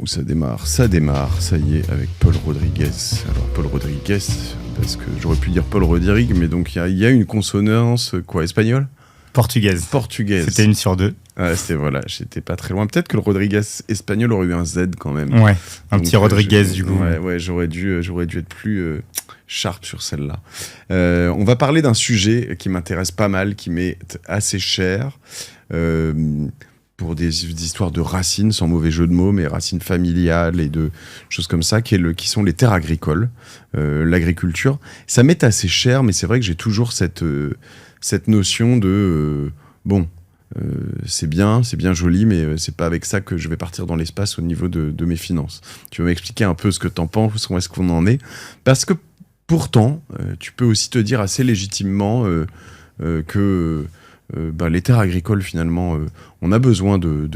où ça démarre, ça y est, avec Paul Rodriguez. Alors Paul Rodriguez, parce que j'aurais pu dire Paul Rodrigue, mais donc il y a une consonance, quoi, espagnole ? Portugaise. C'était une sur deux. Ouais, voilà, j'étais pas très loin. Peut-être que le Rodriguez espagnol aurait eu un Z quand même. Ouais, un petit Rodriguez du coup. Ouais, j'aurais dû être plus sharp sur celle-là. On va parler d'un sujet qui m'intéresse pas mal, qui m'est assez cher, pour des histoires de racines, sans mauvais jeu de mots, mais racines familiales et de choses comme ça, qui sont les terres agricoles, l'agriculture. Ça m'est assez cher, mais c'est vrai que j'ai toujours cette notion de c'est bien joli, mais c'est pas avec ça que je vais partir dans l'espace au niveau de mes finances. Tu vas m'expliquer un peu ce que t'en penses, où est-ce qu'on en est, parce que pourtant, tu peux aussi te dire assez légitimement que les terres agricoles, finalement, on a besoin de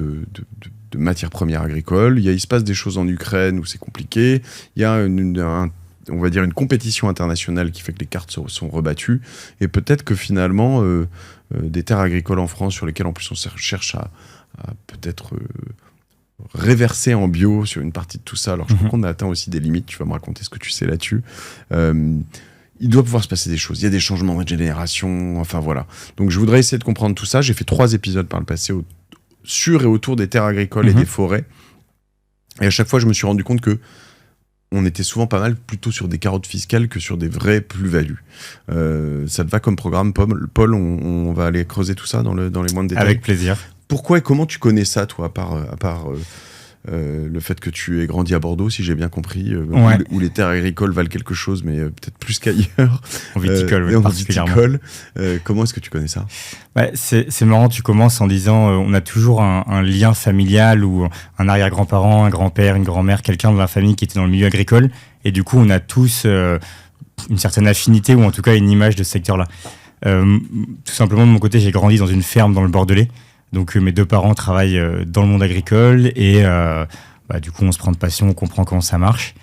matières premières agricoles. Il se passe des choses en Ukraine où c'est compliqué. Il y a on va dire une compétition internationale qui fait que les cartes sont rebattues. Et peut-être que finalement, des terres agricoles en France sur lesquelles en plus on cherche à peut-être réverser en bio sur une partie de tout ça. Alors je crois qu'on a atteint aussi des limites. Tu vas me raconter ce que tu sais là-dessus. Il doit pouvoir se passer des choses. Il y a des changements de génération. Enfin voilà. Donc je voudrais essayer de comprendre tout ça. J'ai fait 3 épisodes par le passé sur et autour des terres agricoles et des forêts. Et à chaque fois, je me suis rendu compte que on était souvent pas mal plutôt sur des carottes fiscales que sur des vraies plus-values. Ça te va comme programme, Paul? On va aller creuser tout ça dans les moindres détails. Avec plaisir. Pourquoi et comment tu connais ça, toi, à part le fait que tu aies grandi à Bordeaux, si j'ai bien compris, où les terres agricoles valent quelque chose, mais peut-être plus qu'ailleurs. En viticole, particulièrement. Comment est-ce que tu connais ça ? C'est marrant, tu commences en disant on a toujours un lien familial ou un arrière-grand-parent, un grand-père, une grand-mère, quelqu'un de la famille qui était dans le milieu agricole, et du coup on a tous une certaine affinité ou en tout cas une image de ce secteur-là. Tout simplement, de mon côté, j'ai grandi dans une ferme dans le Bordelais. Donc mes 2 parents travaillent dans le monde agricole et du coup on se prend de passion, on comprend comment ça marche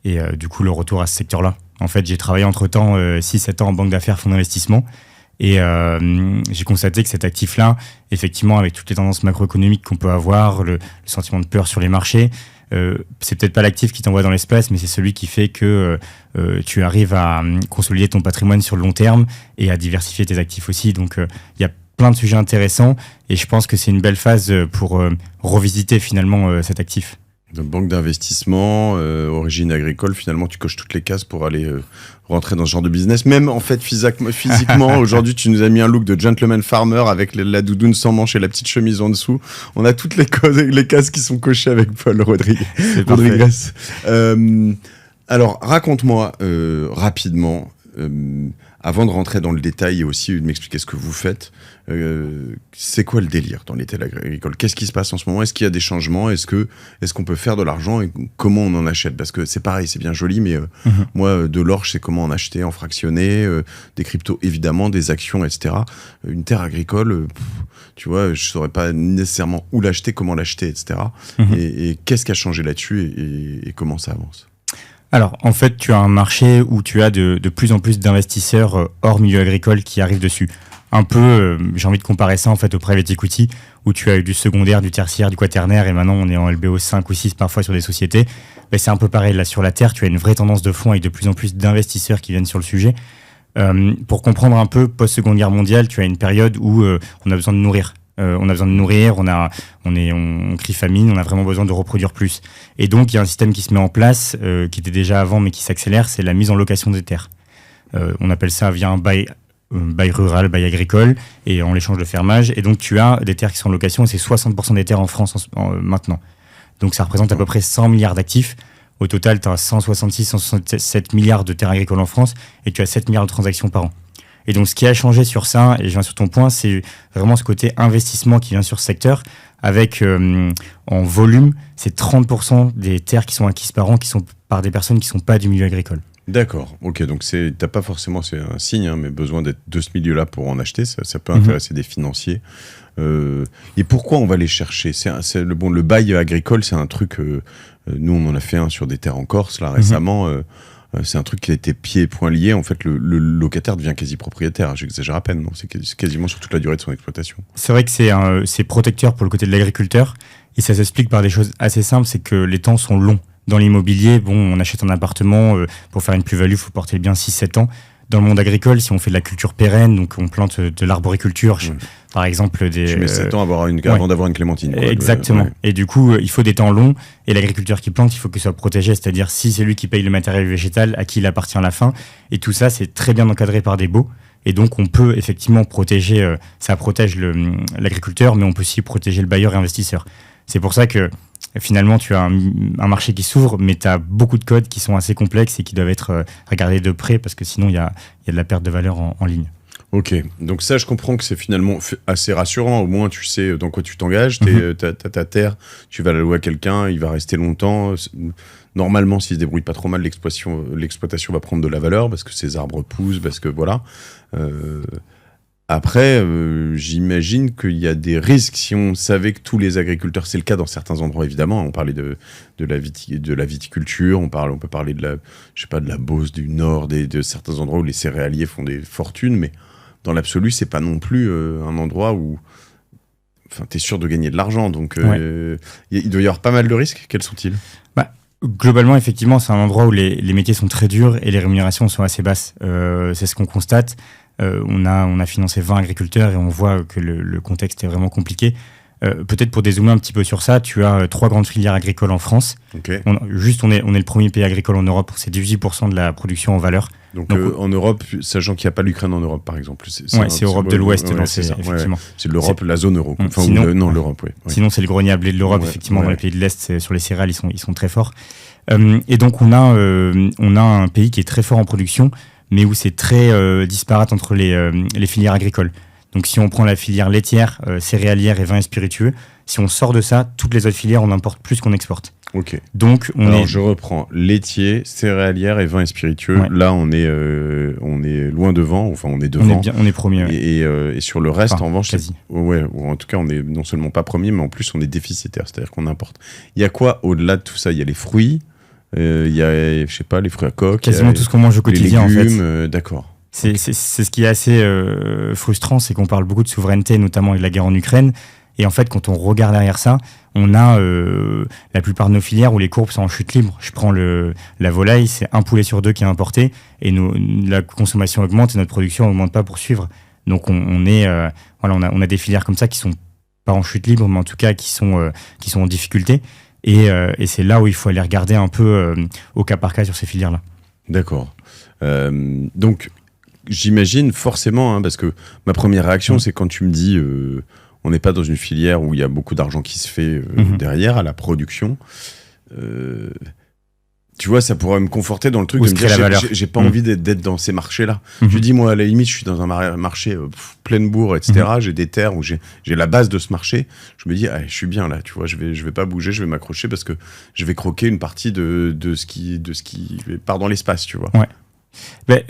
et du coup le retour à ce secteur-là. En fait, j'ai travaillé entre-temps 6-7 ans en banque d'affaires, fonds d'investissement et j'ai constaté que cet actif-là, effectivement avec toutes les tendances macroéconomiques qu'on peut avoir, le sentiment de peur sur les marchés, c'est peut-être pas l'actif qui t'envoie dans l'espace, mais c'est celui qui fait que tu arrives à consolider ton patrimoine sur le long terme et à diversifier tes actifs aussi. Donc il y a plein de sujets intéressants et je pense que c'est une belle phase pour revisiter finalement cet actif. De banque d'investissement, origine agricole, finalement tu coches toutes les cases pour aller rentrer dans ce genre de business. Même en fait physiquement, aujourd'hui tu nous as mis un look de gentleman farmer avec la doudoune sans manches et la petite chemise en dessous. On a toutes les cases qui sont cochées avec Paul Rodriguez. Alors raconte-moi rapidement, avant de rentrer dans le détail et aussi de m'expliquer ce que vous faites, c'est quoi le délire dans les terres agricoles ? Qu'est-ce qui se passe en ce moment ? Est-ce qu'il y a des changements ? Est-ce qu'on peut faire de l'argent et comment on en achète ? Parce que c'est pareil, c'est bien joli, mais moi, de l'or, je sais comment en acheter, en fractionner, des cryptos évidemment, des actions, etc. Une terre agricole, tu vois, je saurais pas nécessairement où l'acheter, comment l'acheter, etc. Et qu'est-ce qui a changé là-dessus et comment ça avance ? Alors, en fait, tu as un marché où tu as de plus en plus d'investisseurs hors milieu agricole qui arrivent dessus. Un peu, j'ai envie de comparer ça en fait au private equity, où tu as eu du secondaire, du tertiaire, du quaternaire, et maintenant on est en LBO 5 ou 6 parfois sur des sociétés. Mais c'est un peu pareil, là sur la Terre, tu as une vraie tendance de fond avec de plus en plus d'investisseurs qui viennent sur le sujet. Pour comprendre un peu, post-seconde guerre mondiale, tu as une période où on a besoin de nourrir. On crie famine, on a vraiment besoin de reproduire plus. Et donc, il y a un système qui se met en place, qui était déjà avant, mais qui s'accélère, c'est la mise en location des terres. On appelle ça via un bail rural, bail agricole, et en l'échange de fermage. Et donc, tu as des terres qui sont en location, et c'est 60% des terres en France maintenant. Donc, ça représente à peu près 100 milliards d'actifs. Au total, tu as 167 milliards de terres agricoles en France, et tu as 7 milliards de transactions par an. Et donc, ce qui a changé sur ça, et je viens sur ton point, c'est vraiment ce côté investissement qui vient sur ce secteur, avec en volume, c'est 30% des terres qui sont acquises par an qui sont par des personnes qui ne sont pas du milieu agricole. D'accord, ok, donc t'as pas forcément, c'est un signe, mais besoin d'être de ce milieu-là pour en acheter, ça peut intéresser des financiers. Et pourquoi on va les chercher ? Le bail agricole, c'est un truc, nous on en a fait un sur des terres en Corse, là récemment, c'est un truc qui a été pieds et poings liés. En fait, le locataire devient quasi propriétaire. J'exagère à peine, non ? C'est quasiment sur toute la durée de son exploitation. C'est vrai que c'est protecteur pour le côté de l'agriculteur. Et ça s'explique par des choses assez simples, c'est que les temps sont longs. Dans l'immobilier, on achète un appartement, pour faire une plus-value, il faut porter le bien 6-7 ans. Dans le monde agricole, si on fait de la culture pérenne, donc on plante de l'arboriculture, par exemple Tu mets 7 ans avant d'avoir une clémentine. Quoi, exactement. Et du coup, il faut des temps longs. Et l'agriculteur qui plante, il faut qu'il soit protégé. C'est-à-dire, si c'est lui qui paye le matériel végétal, à qui il appartient à la fin. Et tout ça, c'est très bien encadré par des baux. Et donc, on peut effectivement protéger, ça protège l'agriculteur, mais on peut aussi protéger le bailleur et investisseur. C'est pour ça que finalement, tu as un marché qui s'ouvre, mais tu as beaucoup de codes qui sont assez complexes et qui doivent être regardés de près, parce que sinon, il y a de la perte de valeur en ligne. Ok, donc ça, je comprends que c'est finalement assez rassurant. Au moins, tu sais dans quoi tu t'engages. T'as ta terre, tu vas la louer à quelqu'un, il va rester longtemps. Normalement, s'il se débrouille pas trop mal, l'exploitation va prendre de la valeur parce que ces arbres poussent, parce que voilà. Après, j'imagine qu'il y a des risques. Si on savait que tous les agriculteurs, c'est le cas dans certains endroits évidemment. On parlait de la viticulture, on peut parler de la Beauce du Nord, de certains endroits où les céréaliers font des fortunes, mais dans l'absolu, c'est pas non plus un endroit où, t'es sûr de gagner de l'argent. Donc, il doit y avoir pas mal de risques. Quels sont-ils ? Globalement, effectivement, c'est un endroit où les métiers sont très durs et les rémunérations sont assez basses. C'est ce qu'on constate. On a financé 20 agriculteurs et on voit que le contexte est vraiment compliqué. Peut-être pour dézoomer un petit peu sur ça, tu as 3 grandes filières agricoles en France. Okay. On est le premier pays agricole en Europe, c'est 18% de la production en valeur. Donc en Europe, sachant qu'il n'y a pas l'Ukraine en Europe, par exemple. C'est Europe de l'Ouest, effectivement. C'est l'Europe, la zone euro. L'Europe, oui. Sinon, c'est le grenier à blé de l'Europe, effectivement. Dans les pays de l'Est, sur les céréales, ils sont très forts. Et donc, on a un pays qui est très fort en production, mais où c'est très disparate entre les filières agricoles. Donc, si on prend la filière laitière, céréalière et vin et spiritueux, si on sort de ça, toutes les autres filières, on importe plus qu'on exporte. Ok. Donc, je reprends laitier, céréalière et vin et spiritueux. Ouais. Là, on est loin devant. Enfin, on est devant. On est premier. Ouais. Et sur le reste, en revanche, ou en tout cas, on est non seulement pas premier, mais en plus, on est déficitaire. C'est-à-dire qu'on importe. Il y a quoi au-delà de tout ça ? Il y a les fruits. Il y a, je sais pas, les fruits à coque. Quasiment tout ce qu'on mange au quotidien, les légumes, en fait. D'accord. C'est ce qui est assez frustrant, c'est qu'on parle beaucoup de souveraineté, notamment avec la guerre en Ukraine. Et en fait, quand on regarde derrière ça, on a la plupart de nos filières où les courbes sont en chute libre. Je prends la volaille, c'est 1 poulet sur 2 qui est importé, et la consommation augmente et notre production n'augmente pas pour suivre. Donc on a des filières comme ça qui sont pas en chute libre, mais en tout cas qui sont en difficulté. Et c'est là où il faut aller regarder un peu au cas par cas sur ces filières-là. D'accord. Donc j'imagine forcément, parce que ma première réaction, c'est quand tu me dis on n'est pas dans une filière où il y a beaucoup d'argent qui se fait derrière à la production. Tu vois, ça pourrait me conforter dans le truc de me dire j'ai pas envie d'être dans ces marchés-là. Je dis, moi, à la limite, je suis dans un marché pleine bourre, etc. J'ai des terres où j'ai la base de ce marché. Je me dis, je suis bien là, tu vois, je vais pas bouger, je vais m'accrocher parce que je vais croquer une partie de ce qui part dans l'espace, tu vois. Ouais.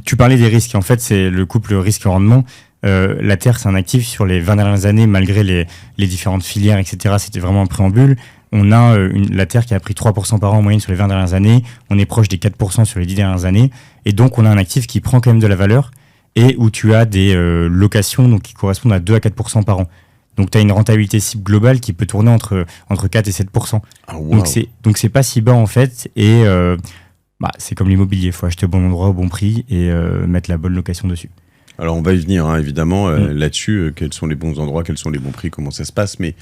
Tu parlais des risques. En fait, c'est le couple risque-rendement. La terre, c'est un actif sur les 20 dernières années, malgré les différentes filières, etc. C'était vraiment un préambule. On a la terre qui a pris 3% par an en moyenne sur les 20 dernières années. On est proche des 4% sur les 10 dernières années. Et donc, on a un actif qui prend quand même de la valeur et où tu as des locations donc, qui correspondent à 2 à 4% par an. Donc, tu as une rentabilité cible globale qui peut tourner entre 4 et 7%. Ah, wow. Donc, c'est pas si bas, en fait. Et c'est comme l'immobilier. Il faut acheter au bon endroit, au bon prix et mettre la bonne location dessus. Alors on va y venir évidemment là-dessus, quels sont les bons endroits, quels sont les bons prix, comment ça se passe, mais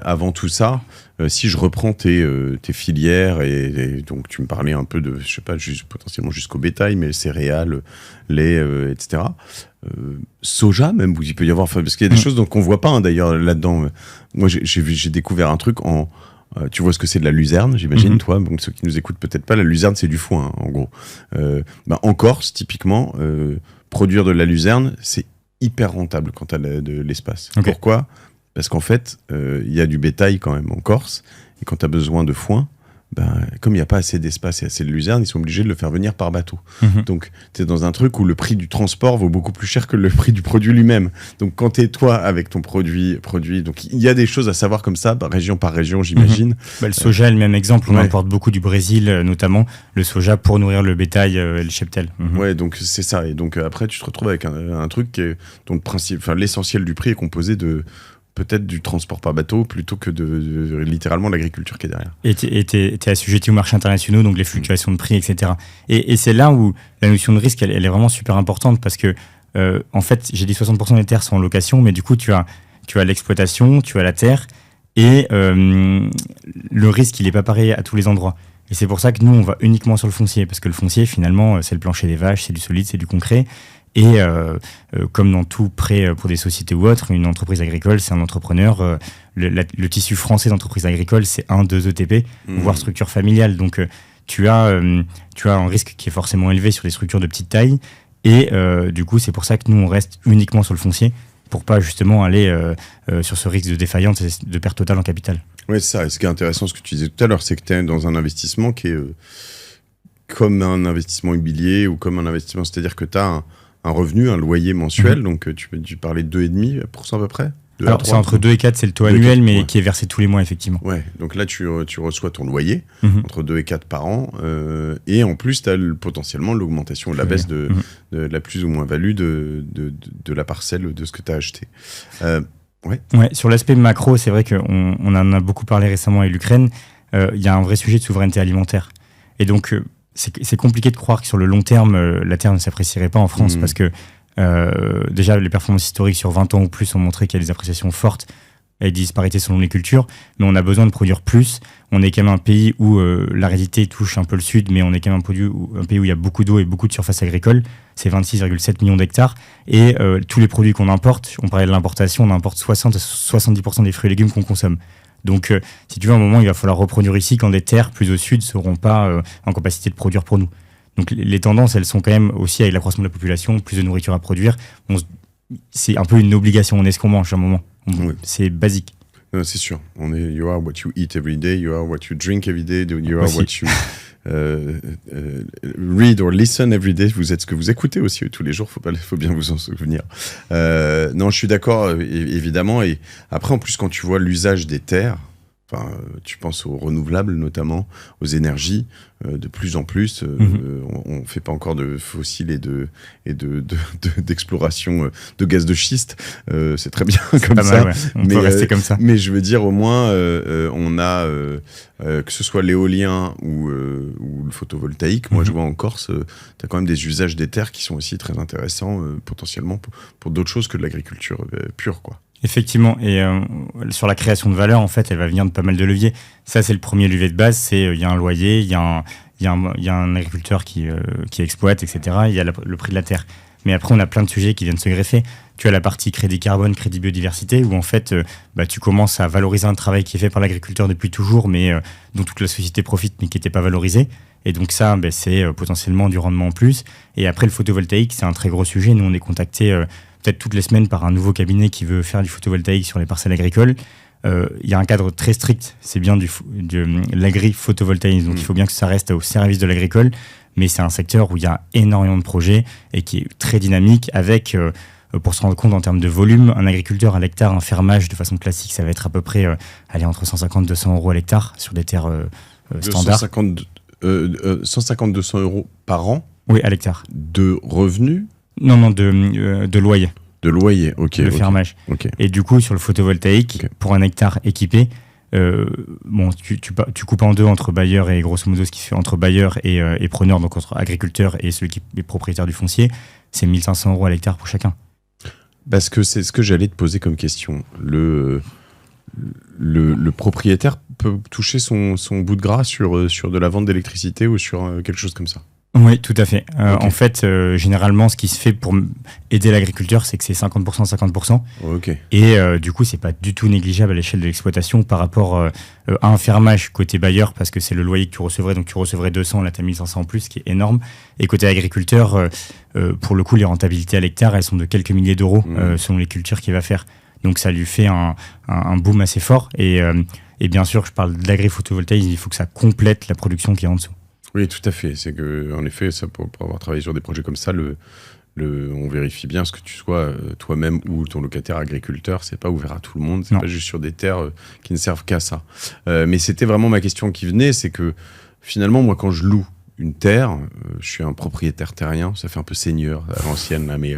avant tout ça, si je reprends tes filières et donc tu me parlais un peu de, je sais pas, potentiellement jusqu'au bétail, mais céréales, lait, etc. Soja même, il peut y avoir, parce qu'il y a des choses qu'on voit pas d'ailleurs là-dedans. Moi j'ai découvert un truc tu vois ce que c'est de la luzerne, j'imagine, toi. Donc ceux qui nous écoutent peut-être pas, la luzerne c'est du foin, en gros. En Corse, typiquement. Produire de la luzerne, c'est hyper rentable quand tu as de l'espace. Okay. Pourquoi ? Parce qu'en fait, il y a du bétail quand même en Corse, et quand tu as besoin de foin, comme il n'y a pas assez d'espace et assez de luzerne, ils sont obligés de le faire venir par bateau. Donc, tu es dans un truc où le prix du transport vaut beaucoup plus cher que le prix du produit lui-même. Donc, quand tu es toi avec ton produit, donc il y a des choses à savoir comme ça, région par région, j'imagine. Le soja est le même exemple. On importe beaucoup du Brésil, notamment le soja pour nourrir le bétail et le cheptel. Ouais, donc c'est ça. Et donc, après, tu te retrouves avec un truc dont l'essentiel du prix est composé de peut-être du transport par bateau plutôt que de littéralement l'agriculture qui est derrière. Et t'es assujetti aux marchés internationaux, donc les fluctuations de prix, etc. Et c'est là où la notion de risque, elle est vraiment super importante parce que, en fait, j'ai dit 60% des terres sont en location, mais du coup, tu as l'exploitation, tu as la terre, et le risque, il n'est pas pareil à tous les endroits. Et c'est pour ça que nous, on va uniquement sur le foncier, parce que le foncier, finalement, c'est le plancher des vaches, c'est du solide, c'est du concret. Et comme dans tout prêt pour des sociétés ou autres, une entreprise agricole, c'est un entrepreneur. Le tissu français d'entreprise agricole, c'est 1-2 ETP, voire structure familiale. Donc tu as un risque qui est forcément élevé sur des structures de petite taille. Et du coup, c'est pour ça que nous, on reste uniquement sur le foncier, pour pas justement aller sur ce risque de défaillance et de perte totale en capital. Oui, c'est ça. Et ce qui est intéressant, ce que tu disais tout à l'heure, c'est que tu es dans un investissement qui est comme un investissement immobilier ou comme un investissement, c'est-à-dire que tu as un revenu, un loyer mensuel, donc tu parlais de 2,5% à peu près. Alors c'est entre 2 et 4, c'est le taux annuel, mais qui est versé tous les mois, effectivement. Ouais, donc là tu reçois ton loyer, entre 2 et 4 par an, et en plus tu as potentiellement l'augmentation, la baisse de la plus ou moins value de la parcelle de ce que tu as acheté. Ouais, sur l'aspect macro, c'est vrai qu'on en a beaucoup parlé récemment avec l'Ukraine, il y a un vrai sujet de souveraineté alimentaire. Et donc c'est compliqué de croire que sur le long terme, la terre ne s'apprécierait pas en France, parce que déjà, les performances historiques sur 20 ans ou plus ont montré qu'il y a des appréciations fortes et des disparités selon les cultures, mais on a besoin de produire plus. On est quand même un pays où l'aridité touche un peu le sud, mais on est quand même un pays où il y a beaucoup d'eau et beaucoup de surface agricole. C'est 26,7 millions d'hectares. Et tous les produits qu'on importe, on parlait de l'importation, on importe 60-70% des fruits et légumes qu'on consomme. Donc, si tu veux, à un moment, il va falloir reproduire ici quand des terres plus au sud ne seront pas en capacité de produire pour nous. Donc, les tendances, elles sont quand même aussi avec l'accroissement de la population, plus de nourriture à produire. C'est un peu une obligation, on est ce qu'on mange à un moment. Oui. C'est basique. C'est sûr. You are what you eat every day, you are what you drink every day, you are aussi. What you read or listen every day. Vous êtes ce que vous écoutez aussi tous les jours, faut bien vous en souvenir. Non, je suis d'accord, évidemment. Et après, en plus, quand tu vois l'usage des terres, tu penses aux renouvelables notamment, aux énergies, de plus en plus. On fait pas encore de fossiles et d'exploration de gaz de schiste. C'est très bien comme pas ça. Mal, ouais. On peut rester comme ça. Mais je veux dire, au moins, on a, que ce soit l'éolien ou le photovoltaïque, moi je vois en Corse, tu as quand même des usages des terres qui sont aussi très intéressants, potentiellement, pour d'autres choses que de l'agriculture pure, quoi. Effectivement, et sur la création de valeur, en fait, elle va venir de pas mal de leviers. Ça, c'est le premier levier de base, c'est il y a un loyer, il y a un agriculteur qui exploite, etc. Il y a le prix de la terre. Mais après, on a plein de sujets qui viennent se greffer. Tu as la partie crédit carbone, crédit biodiversité, où en fait, tu commences à valoriser un travail qui est fait par l'agriculteur depuis toujours, mais dont toute la société profite, mais qui n'était pas valorisé. Et donc ça, c'est potentiellement du rendement en plus. Et après, le photovoltaïque, c'est un très gros sujet. Nous, on est contactés peut-être toutes les semaines par un nouveau cabinet qui veut faire du photovoltaïque sur les parcelles agricoles. Il y a un cadre très strict, c'est bien de l'agri-photovoltaïsme, donc il faut bien que ça reste au service de l'agricole, mais c'est un secteur où il y a énormément de projets et qui est très dynamique avec, pour se rendre compte en termes de volume, un agriculteur à l'hectare, un fermage de façon classique, ça va être à peu près entre 150 et 200 euros à l'hectare sur des terres standards. 150-200 euros par an. Oui, à l'hectare. De revenus? Non, de loyer. De loyer, ok. Le fermage. Okay. Et du coup, sur le photovoltaïque, pour un hectare équipé, tu coupes en deux entre bailleur et grosso modo ce qui fait entre bailleur et preneur, donc entre agriculteur et celui qui est propriétaire du foncier, c'est 1 500 euros à l'hectare pour chacun. Parce que c'est ce que j'allais te poser comme question. Le propriétaire peut toucher son bout de gras sur de la vente d'électricité ou sur quelque chose comme ça? Oui, tout à fait. En fait, généralement, ce qui se fait pour aider l'agriculteur, c'est que c'est 50%, 50%. Okay. Et du coup, c'est pas du tout négligeable à l'échelle de l'exploitation par rapport à un fermage côté bailleur, parce que c'est le loyer que tu recevrais, donc tu recevrais 200, là tu as 1500 en plus, ce qui est énorme. Et côté agriculteur, pour le coup, les rentabilités à l'hectare, elles sont de quelques milliers d'euros selon les cultures qu'il va faire. Donc ça lui fait un boom assez fort. Et bien sûr, je parle de l'agri-photovoltaïsme, il faut que ça complète la production qui est en dessous. Oui, tout à fait. C'est que, en effet, ça, pour avoir travaillé sur des projets comme ça, on vérifie bien ce que tu sois toi-même ou ton locataire agriculteur. C'est pas ouvert à tout le monde. C'est pas juste sur des terres qui ne servent qu'à ça. Mais c'était vraiment ma question qui venait, c'est que finalement, moi, quand je loue une terre, je suis un propriétaire terrien, ça fait un peu seigneur à l'ancienne là, mais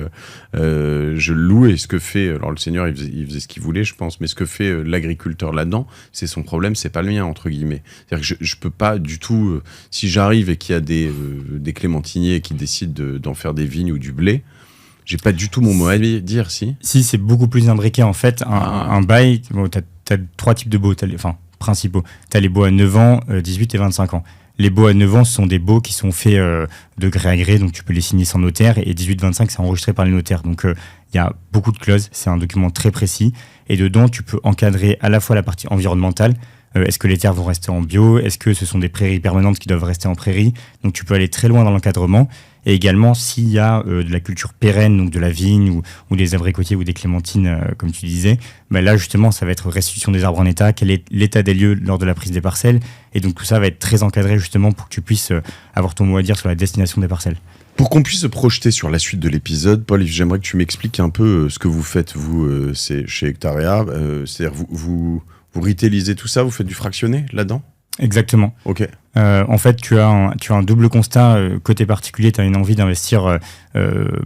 je loue et ce que fait, alors le seigneur il faisait ce qu'il voulait je pense, mais ce que fait l'agriculteur là-dedans, c'est son problème, c'est pas le mien entre guillemets. C'est-à-dire que je peux pas du tout, si j'arrive et qu'il y a des clémentiniers qui décident d'en faire des vignes ou du blé, j'ai pas du tout mon mot à dire, si. Si, c'est beaucoup plus imbriqué en fait. Un bail, bon, t'as 3 types de baux, principaux. T'as les baux à 9 ans, 18 et 25 ans. Les baux à 9 ans, ce sont des baux qui sont faits de gré à gré, donc tu peux les signer sans notaire, et 18-25, c'est enregistré par les notaires. Donc il y a beaucoup de clauses, c'est un document très précis, et dedans, tu peux encadrer à la fois la partie environnementale. Est-ce que les terres vont rester en bio? Est-ce que ce sont des prairies permanentes qui doivent rester en prairie? Donc tu peux aller très loin dans l'encadrement. Et également, s'il y a de la culture pérenne, donc de la vigne ou des abricotiers ou des clémentines, comme tu disais, bah là justement, ça va être restitution des arbres en état, quel est l'état des lieux lors de la prise des parcelles. Et donc tout ça va être très encadré justement pour que tu puisses avoir ton mot à dire sur la destination des parcelles. Pour qu'on puisse se projeter sur la suite de l'épisode, Paul, j'aimerais que tu m'expliques un peu ce que vous faites, vous, c'est chez Hectarea. C'est-à-dire, vous retailisez tout ça, vous faites du fractionné là-dedans? Exactement. Ok. En fait, tu as un double constat. Côté particulier, tu as une envie d'investir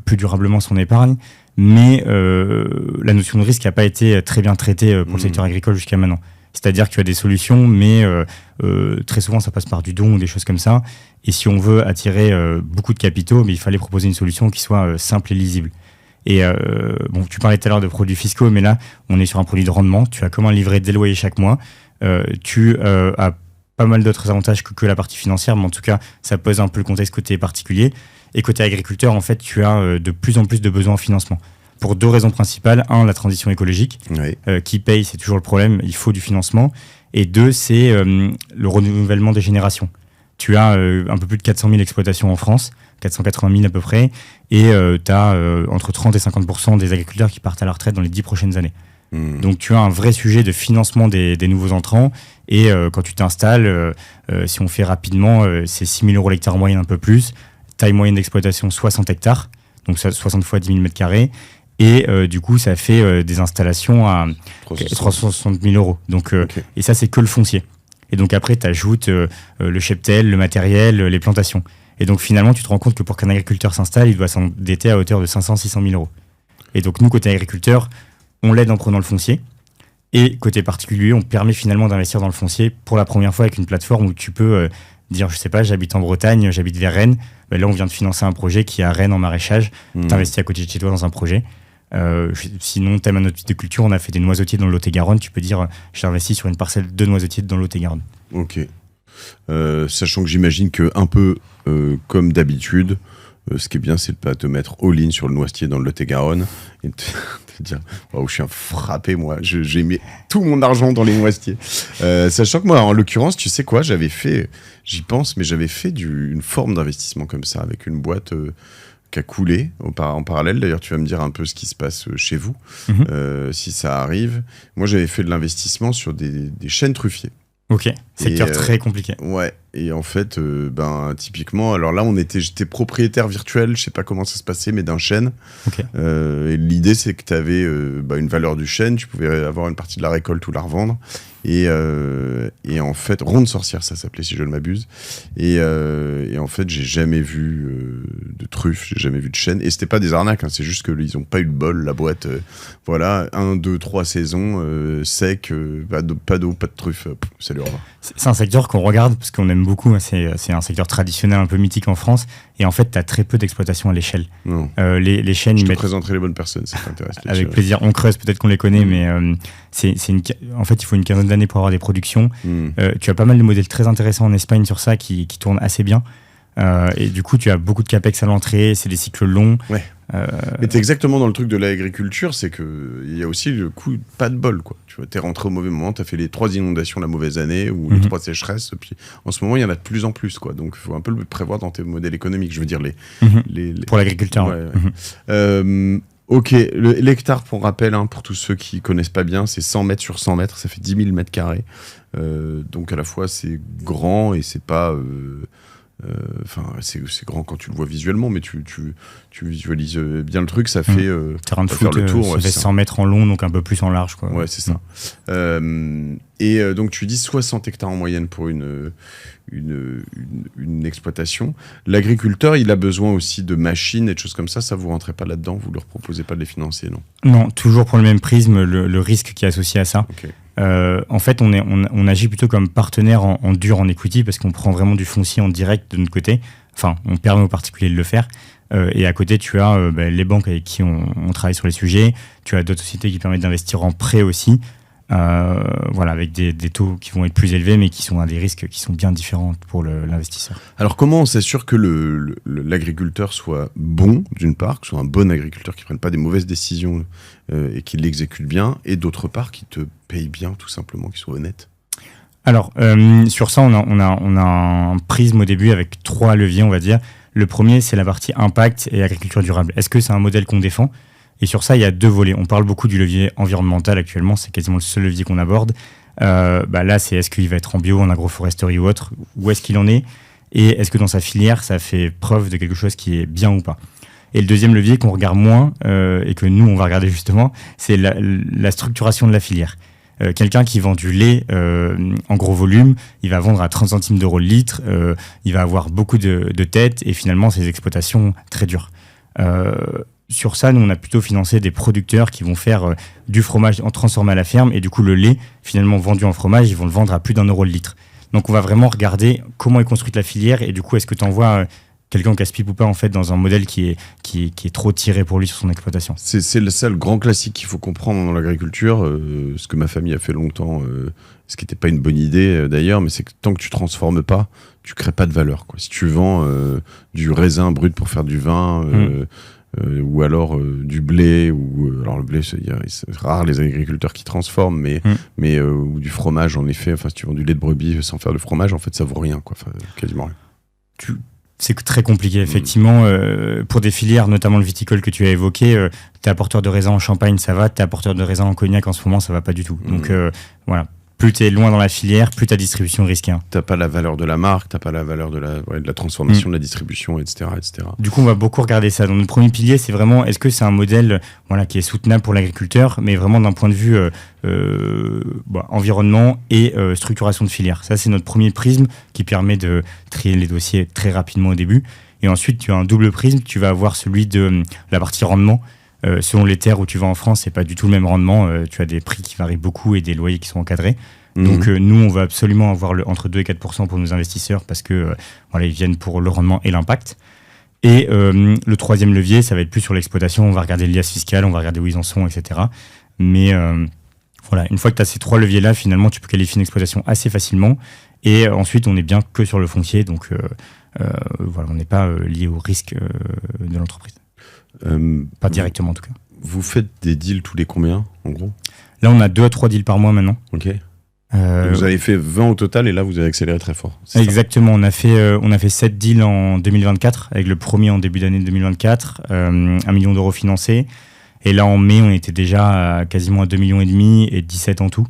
plus durablement son épargne, mais la notion de risque n'a pas été très bien traitée pour le secteur agricole jusqu'à maintenant. C'est-à-dire que tu as des solutions, mais très souvent, ça passe par du don ou des choses comme ça. Et si on veut attirer beaucoup de capitaux, il fallait proposer une solution qui soit simple et lisible. Et bon, tu parlais tout à l'heure de produits fiscaux, mais là, on est sur un produit de rendement. Tu as comme un livret des loyers chaque mois. Tu as pas mal d'autres avantages que la partie financière, mais en tout cas, ça pose un peu le contexte côté particulier. Et côté agriculteur, en fait, tu as de plus en plus de besoins en financement. Pour 2 raisons principales. 1, la transition écologique. Oui. Qui paye, c'est toujours le problème. Il faut du financement. Et 2, c'est le renouvellement des générations. Tu as un peu plus de 400 000 exploitations en France, 480 000 à peu près, et tu as entre 30 et 50% des agriculteurs qui partent à la retraite dans les 10 prochaines années. Donc tu as un vrai sujet de financement des nouveaux entrants, et quand tu t'installes, si on fait rapidement, c'est 6 000 € l'hectare en moyenne, un peu plus, taille moyenne d'exploitation 60 hectares, donc ça, 60 fois 10 000 m², et du coup ça fait des installations à 360 000 €. Donc, okay. Et ça c'est que le foncier. Et donc après, tu ajoutes le cheptel, le matériel, les plantations. Et donc finalement, tu te rends compte que pour qu'un agriculteur s'installe, il doit s'endetter à hauteur de 500-600 000 €. Et donc nous, côté agriculteur, on l'aide en prenant le foncier. Et côté particulier, on permet finalement d'investir dans le foncier pour la première fois avec une plateforme où tu peux dire, je sais pas, j'habite en Bretagne, j'habite vers Rennes. Ben là, on vient de financer un projet qui est à Rennes en maraîchage. T'investis à côté de chez toi dans un projet. Sinon, t'aimes un autre type de culture, on a fait des noisetiers dans le Lot-et-Garonne. Tu peux dire, j'ai investi sur une parcelle de noisetiers dans le Lot-et-Garonne. Ok. Sachant que j'imagine que un peu comme d'habitude, ce qui est bien, c'est de pas te mettre all-in sur le noisetier dans le Lot-et-Garonne et te dire, waouh, je suis un frappé, moi. J'ai mis tout mon argent dans les noisetiers. Sachant que moi, en l'occurrence, tu sais quoi, j'avais fait, j'y pense, mais j'avais fait une forme d'investissement comme ça avec une boîte qui a coulé en parallèle. D'ailleurs, tu vas me dire un peu ce qui se passe chez vous, si ça arrive. Moi, j'avais fait de l'investissement sur des chênes truffiers. Ok, secteur très compliqué. Ouais, et en fait, typiquement, alors là, j'étais propriétaire virtuel, je sais pas comment ça se passait, mais d'un chêne. Okay. Et l'idée, c'est que tu avais une valeur du chêne, tu pouvais avoir une partie de la récolte ou la revendre. Et en fait, ronde sorcière, ça s'appelait, si je ne m'abuse. Et en fait, j'ai jamais vu de truffes, j'ai jamais vu de chêne. Et c'était pas des arnaques, hein, c'est juste qu'ils ont pas eu le bol, la boîte. Voilà, 1, 2, 3 saisons, sec, pas d'eau, pas de truffes. Salut, au revoir. C'est un secteur qu'on regarde parce qu'on aime beaucoup. Hein, c'est un secteur traditionnel, un peu mythique en France. Et en fait, tu as très peu d'exploitation à l'échelle. Les chênes. Je te présenterai les bonnes personnes, ça t'intéresse. Avec plaisir. On creuse, peut-être qu'on les connaît, mais en fait, il faut une quinzaine d'années pour avoir des productions. Tu as pas mal de modèles très intéressants en Espagne sur ça qui tournent assez bien. Et du coup, tu as beaucoup de capex à l'entrée, c'est des cycles longs. Ouais. Mais t'es exactement dans le truc de l'agriculture, c'est qu'il y a aussi le coup, pas de bol, quoi. Tu vois, t'es rentré au mauvais moment, t'as fait les 3 inondations la mauvaise année ou les 3 sécheresses, puis en ce moment, il y en a de plus en plus, quoi. Donc, il faut un peu le prévoir dans tes modèles économiques, je veux dire pour l'agriculteur. Ouais. Ok, l'hectare, pour rappel, hein, pour tous ceux qui connaissent pas bien, c'est 100 mètres sur 100 mètres, ça fait 10 000 m². Donc à la fois c'est grand et c'est pas c'est grand quand tu le vois visuellement, mais tu visualises bien le truc, ça fait terrain de foot, le tour, ça fait 100 mètres en long, donc un peu plus en large, quoi. Ouais, c'est ça. Donc tu dis 60 hectares en moyenne pour une exploitation. L'agriculteur, il a besoin aussi de machines et de choses comme ça. Ça, vous rentrez pas là-dedans, vous leur proposez pas de les financer, non? Non, toujours pour le même prisme, le risque qui est associé à ça. Okay. En fait, on agit plutôt comme partenaire en dur en equity parce qu'on prend vraiment du foncier en direct de notre côté. Enfin, on permet aux particuliers de le faire. Et à côté, tu as les banques avec qui on travaille sur les sujets. Tu as d'autres sociétés qui permettent d'investir en prêt aussi. Avec des taux qui vont être plus élevés, mais qui sont à des risques qui sont bien différents pour l'investisseur. Alors, comment on s'assure que l'agriculteur soit bon, d'une part, que ce soit un bon agriculteur qui ne prenne pas des mauvaises décisions et qui l'exécute bien, et d'autre part, qui te paye bien, tout simplement, qui soit honnête? Alors, sur ça, on a un prisme au début avec 3 leviers, on va dire. Le premier, c'est la partie impact et agriculture durable. Est-ce que c'est un modèle qu'on défend ? Et sur ça, il y a 2 volets. On parle beaucoup du levier environnemental actuellement, c'est quasiment le seul levier qu'on aborde. Là, c'est est-ce qu'il va être en bio, en agroforesterie ou autre, où est-ce qu'il en est, et est-ce que dans sa filière, ça fait preuve de quelque chose qui est bien ou pas. Et le deuxième levier qu'on regarde moins, et que nous, on va regarder justement, c'est la structuration de la filière. Quelqu'un qui vend du lait en gros volume, il va vendre à 30 centimes d'euros le litre, il va avoir beaucoup de têtes, et finalement, c'est des exploitations très dures. Sur ça, nous, on a plutôt financé des producteurs qui vont faire du fromage transformé à la ferme, et du coup, le lait, finalement vendu en fromage, ils vont le vendre à plus d'1 euro le litre. Donc, on va vraiment regarder comment est construite la filière, et du coup, est-ce que tu envoies quelqu'un casse-pipe ou pas, en fait, dans un modèle qui est trop tiré pour lui sur son exploitation. C'est ça le grand classique qu'il faut comprendre dans l'agriculture, ce que ma famille a fait longtemps, ce qui n'était pas une bonne idée d'ailleurs, mais c'est que tant que tu transformes pas, tu crées pas de valeur, quoi. Si tu vends du raisin brut pour faire du vin, ou alors du blé, alors le blé, c'est rare les agriculteurs qui transforment, mais ou du fromage, en effet, enfin si tu vends du lait de brebis sans faire de fromage, en fait ça vaut rien, quoi, quasiment rien. C'est très compliqué, effectivement. Pour des filières, notamment le viticole que tu as évoqué, t'es apporteur de raisin en Champagne, ça va. T'es apporteur de raisin en Cognac, en ce moment, ça va pas du tout. Donc voilà, plus t'es loin dans la filière, plus ta distribution est risquée. T'as pas la valeur de la marque, t'as pas la valeur de la transformation, de la distribution, etc., etc. Du coup, on va beaucoup regarder ça. Donc, notre premier pilier, c'est vraiment, est-ce que c'est un modèle qui est soutenable pour l'agriculteur, mais vraiment d'un point de vue environnement et structuration de filière. Ça, c'est notre premier prisme qui permet de trier les dossiers très rapidement au début. Et ensuite, tu as un double prisme. Tu vas avoir celui de la partie rendement. Selon les terres où tu vas en France, c'est pas du tout le même rendement. Tu as des prix qui varient beaucoup et des loyers qui sont encadrés. Donc nous, on va absolument avoir entre 2 et 4% pour nos investisseurs parce que ils viennent pour le rendement et l'impact. Et le troisième levier, ça va être plus sur l'exploitation. On va regarder l'IAS fiscal, on va regarder où ils en sont, etc. Mais une fois que tu as ces 3 leviers-là, finalement, tu peux qualifier une exploitation assez facilement. Et ensuite, on n'est bien que sur le foncier. Donc on n'est pas lié au risque de l'entreprise. Pas directement en tout cas. Vous faites des deals tous les combien en gros? Là on a 2 à 3 deals par mois maintenant. Ok. Vous avez fait 20 au total et là vous avez accéléré très fort. Exactement, on a fait 7 deals en 2024 avec le premier en début d'année 2024, 1 million d'euros financés. Et là en mai on était déjà quasiment à 2,5 millions et 17 en tout.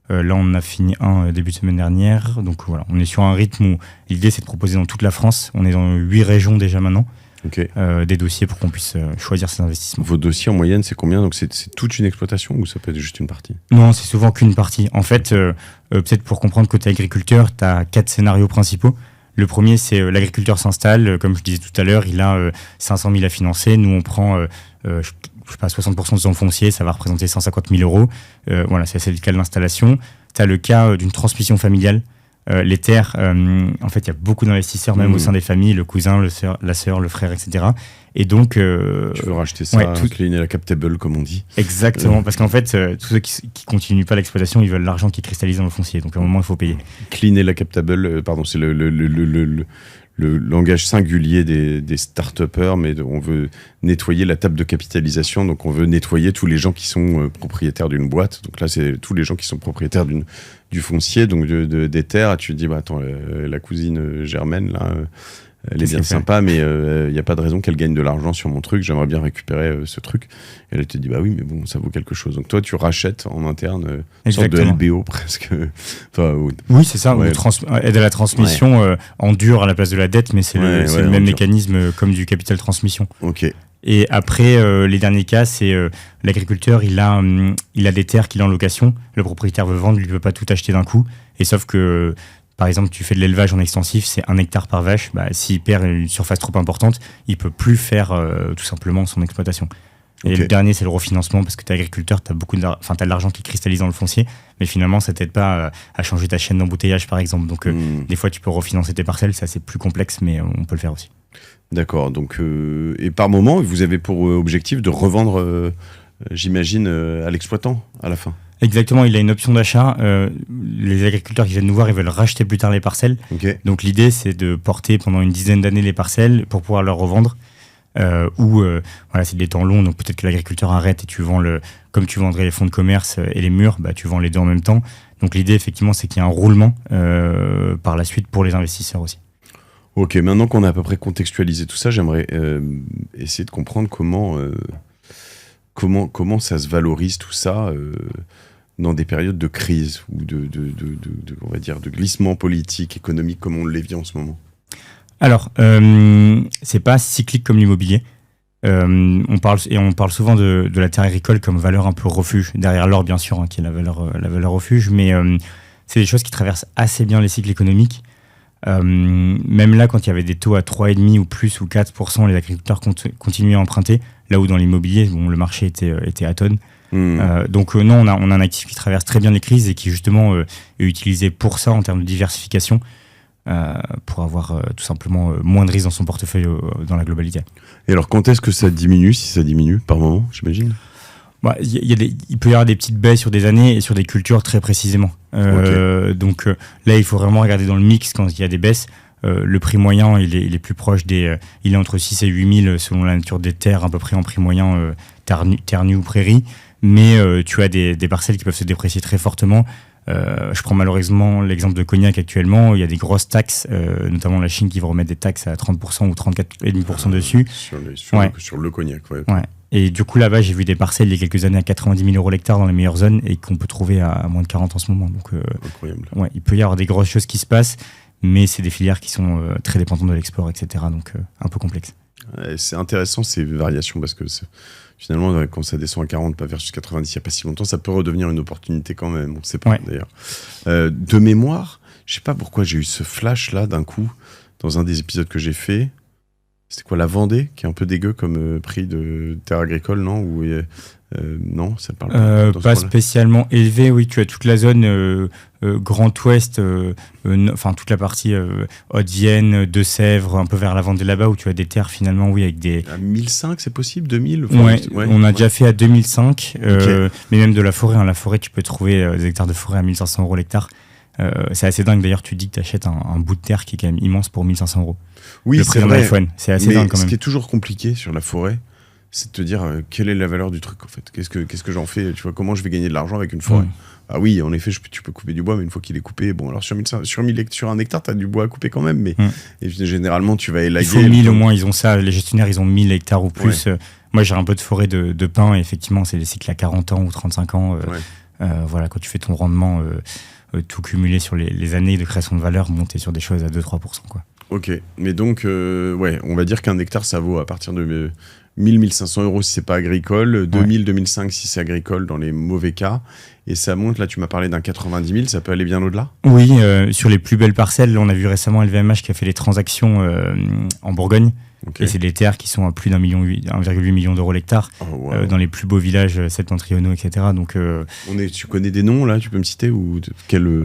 Là on a fini un début de semaine dernière. Donc voilà, on est sur un rythme où l'idée c'est de proposer dans toute la France. On est dans 8 régions déjà maintenant. Okay. Des dossiers pour qu'on puisse choisir ses investissements. Vos dossiers en moyenne, c'est combien? Donc c'est toute une exploitation ou ça peut être juste une partie? Non, c'est souvent qu'une partie. En fait, peut-être pour comprendre côté agriculteur, tu as 4 scénarios principaux. Le premier, c'est l'agriculteur s'installe. Comme je disais tout à l'heure, il a 500 000 à financer. Nous, on prend 60% de son foncier, ça va représenter 150 000 euros. C'est le cas de l'installation. Tu as le cas d'une transmission familiale. Les terres, en fait, il y a beaucoup d'investisseurs, même au sein des familles, le cousin, la sœur, le frère, etc. Et donc... tu veux racheter ça, cleaner la captable, comme on dit. Exactement, parce qu'en fait, tous ceux qui continuent pas l'exploitation, ils veulent l'argent qui cristallise dans le foncier. Donc, à un moment, il faut payer. Cleaner la captable, c'est le langage singulier des start-upers, mais on veut nettoyer la table de capitalisation, donc on veut nettoyer tous les gens qui sont propriétaires d'une boîte. Donc là, c'est tous les gens qui sont propriétaires du foncier, donc des terres. Tu te dis, attends, la cousine Germaine, là, elle est bien sympa, mais il n'y a pas de raison qu'elle gagne de l'argent sur mon truc, j'aimerais bien récupérer ce truc. Et elle te dit, bah oui, mais bon, ça vaut quelque chose. Donc toi, tu rachètes en interne une sorte de LBO presque. Oui, c'est ça, aide à la transmission en dur à la place de la dette, mais c'est le même mécanisme comme du capital transmission. Ok. Et après, les derniers cas, c'est l'agriculteur, il a des terres qu'il a en location, le propriétaire veut vendre, lui ne veut pas tout acheter d'un coup, et sauf que, par exemple, tu fais de l'élevage en extensif, c'est 1 hectare par vache, s'il perd une surface trop importante, il peut plus faire tout simplement son exploitation. Et le dernier, c'est le refinancement, parce que tu es agriculteur, tu as de l'argent qui cristallise dans le foncier, mais finalement, ça t'aide pas à changer ta chaîne d'embouteillage, par exemple. Donc, des fois, tu peux refinancer tes parcelles, ça c'est plus complexe, mais on peut le faire aussi. D'accord, donc et par moment, vous avez pour objectif de revendre, j'imagine, à l'exploitant à la fin. Exactement, il a une option d'achat. Les agriculteurs qui viennent nous voir, ils veulent racheter plus tard les parcelles. Okay. Donc l'idée, c'est de porter pendant une dizaine d'années les parcelles pour pouvoir leur revendre. C'est des temps longs, donc peut-être que l'agriculteur arrête et tu vends comme tu vendrais les fonds de commerce et les murs, tu vends les deux en même temps. Donc l'idée, effectivement, c'est qu'il y ait un roulement par la suite pour les investisseurs aussi. Ok, maintenant qu'on a à peu près contextualisé tout ça, j'aimerais essayer de comprendre comment ça se valorise tout ça dans des périodes de crise ou on va dire, de glissement politique, économique, comme on le vit en ce moment. Alors, c'est pas cyclique comme l'immobilier. On parle souvent de la terre agricole comme valeur un peu refuge, derrière l'or bien sûr, qui est la valeur refuge, mais c'est des choses qui traversent assez bien les cycles économiques. Même là, quand il y avait des taux à 3,5 ou plus ou 4%, les agriculteurs continuaient à emprunter, là où dans l'immobilier, le marché était atone. Donc non, on a un actif qui traverse très bien les crises et qui justement est utilisé pour ça en termes de diversification, pour avoir tout simplement moins de risques dans son portefeuille dans la globalité. Et alors quand est-ce que ça diminue, si ça diminue par moment, j'imagine ? Il peut y avoir des petites baisses sur des années et sur des cultures très précisément. Donc là, il faut vraiment regarder dans le mix quand il y a des baisses. Le prix moyen, il est plus proche il est entre 6 et 8 000 selon la nature des terres, à peu près en prix moyen, terre nue ou prairie. Mais tu as des parcelles qui peuvent se déprécier très fortement. Je prends malheureusement l'exemple de Cognac actuellement. Il y a des grosses taxes, notamment la Chine qui va remettre des taxes à 30% ou 34,5% dessus. Sur le Cognac, ouais. Et du coup, là-bas, j'ai vu des parcelles il y a quelques années à 90 000 € l'hectare dans les meilleures zones et qu'on peut trouver à moins de 40 en ce moment. Donc, incroyable. Il peut y avoir des grosses choses qui se passent, mais c'est des filières qui sont très dépendantes de l'export, etc. Donc, un peu complexe. C'est intéressant ces variations parce que finalement, quand ça descend à 40, pas versus 90, il n'y a pas si longtemps, ça peut redevenir une opportunité quand même. On ne sait pas d'ailleurs. De mémoire, je ne sais pas pourquoi j'ai eu ce flash-là d'un coup dans un des épisodes que j'ai fait. C'était quoi, la Vendée, qui est un peu dégueu comme prix de terre agricole, non ? Non, ça parle pas spécialement élevé, oui. Tu as toute la zone Grand Ouest, toute la partie Haute-Vienne, Deux-Sèvres, un peu vers la Vendée là-bas, où tu as des terres finalement, oui, avec des... À 1005, c'est possible ? 2000 ? On a déjà fait à 2005, mais même de la forêt. La forêt, tu peux trouver des hectares de forêt à 1 500 € l'hectare. C'est assez dingue, d'ailleurs, tu dis que tu achètes un bout de terre qui est quand même immense pour 1 500 €. Oui, c'est vrai. iPhone. C'est assez dingue quand même. Ce qui est toujours compliqué sur la forêt, c'est de te dire quelle est la valeur du truc en fait. Qu'est-ce que j'en fais ? Tu vois, comment je vais gagner de l'argent avec une forêt ? Ah oui, en effet, tu peux couper du bois, mais une fois qu'il est coupé, bon, alors sur 1 hectare, tu as du bois à couper quand même, mais et généralement, tu vas élaguer. Il faut 1000 au moins, ils ont ça. Les gestionnaires, ils ont 1000 hectares ou plus. Moi, j'ai un peu de forêt de pin, et effectivement, c'est des cycles à 40 ans ou 35 ans. Quand tu fais ton rendement, tout cumulé sur les années de création de valeur, monter sur des choses à 2-3%, quoi. Ok, mais donc, on va dire qu'un hectare, ça vaut à partir de 1 500 € si c'est pas agricole, 2000-2005 si c'est agricole dans les mauvais cas, et ça monte, là tu m'as parlé d'un 90 000, ça peut aller bien au-delà ? Oui, sur les plus belles parcelles, on a vu récemment LVMH qui a fait des transactions en Bourgogne, et c'est des terres qui sont à plus d'1,8 million € l'hectare, dans les plus beaux villages, septentrionaux, etc. Donc, tu connais des noms là, tu peux me citer ou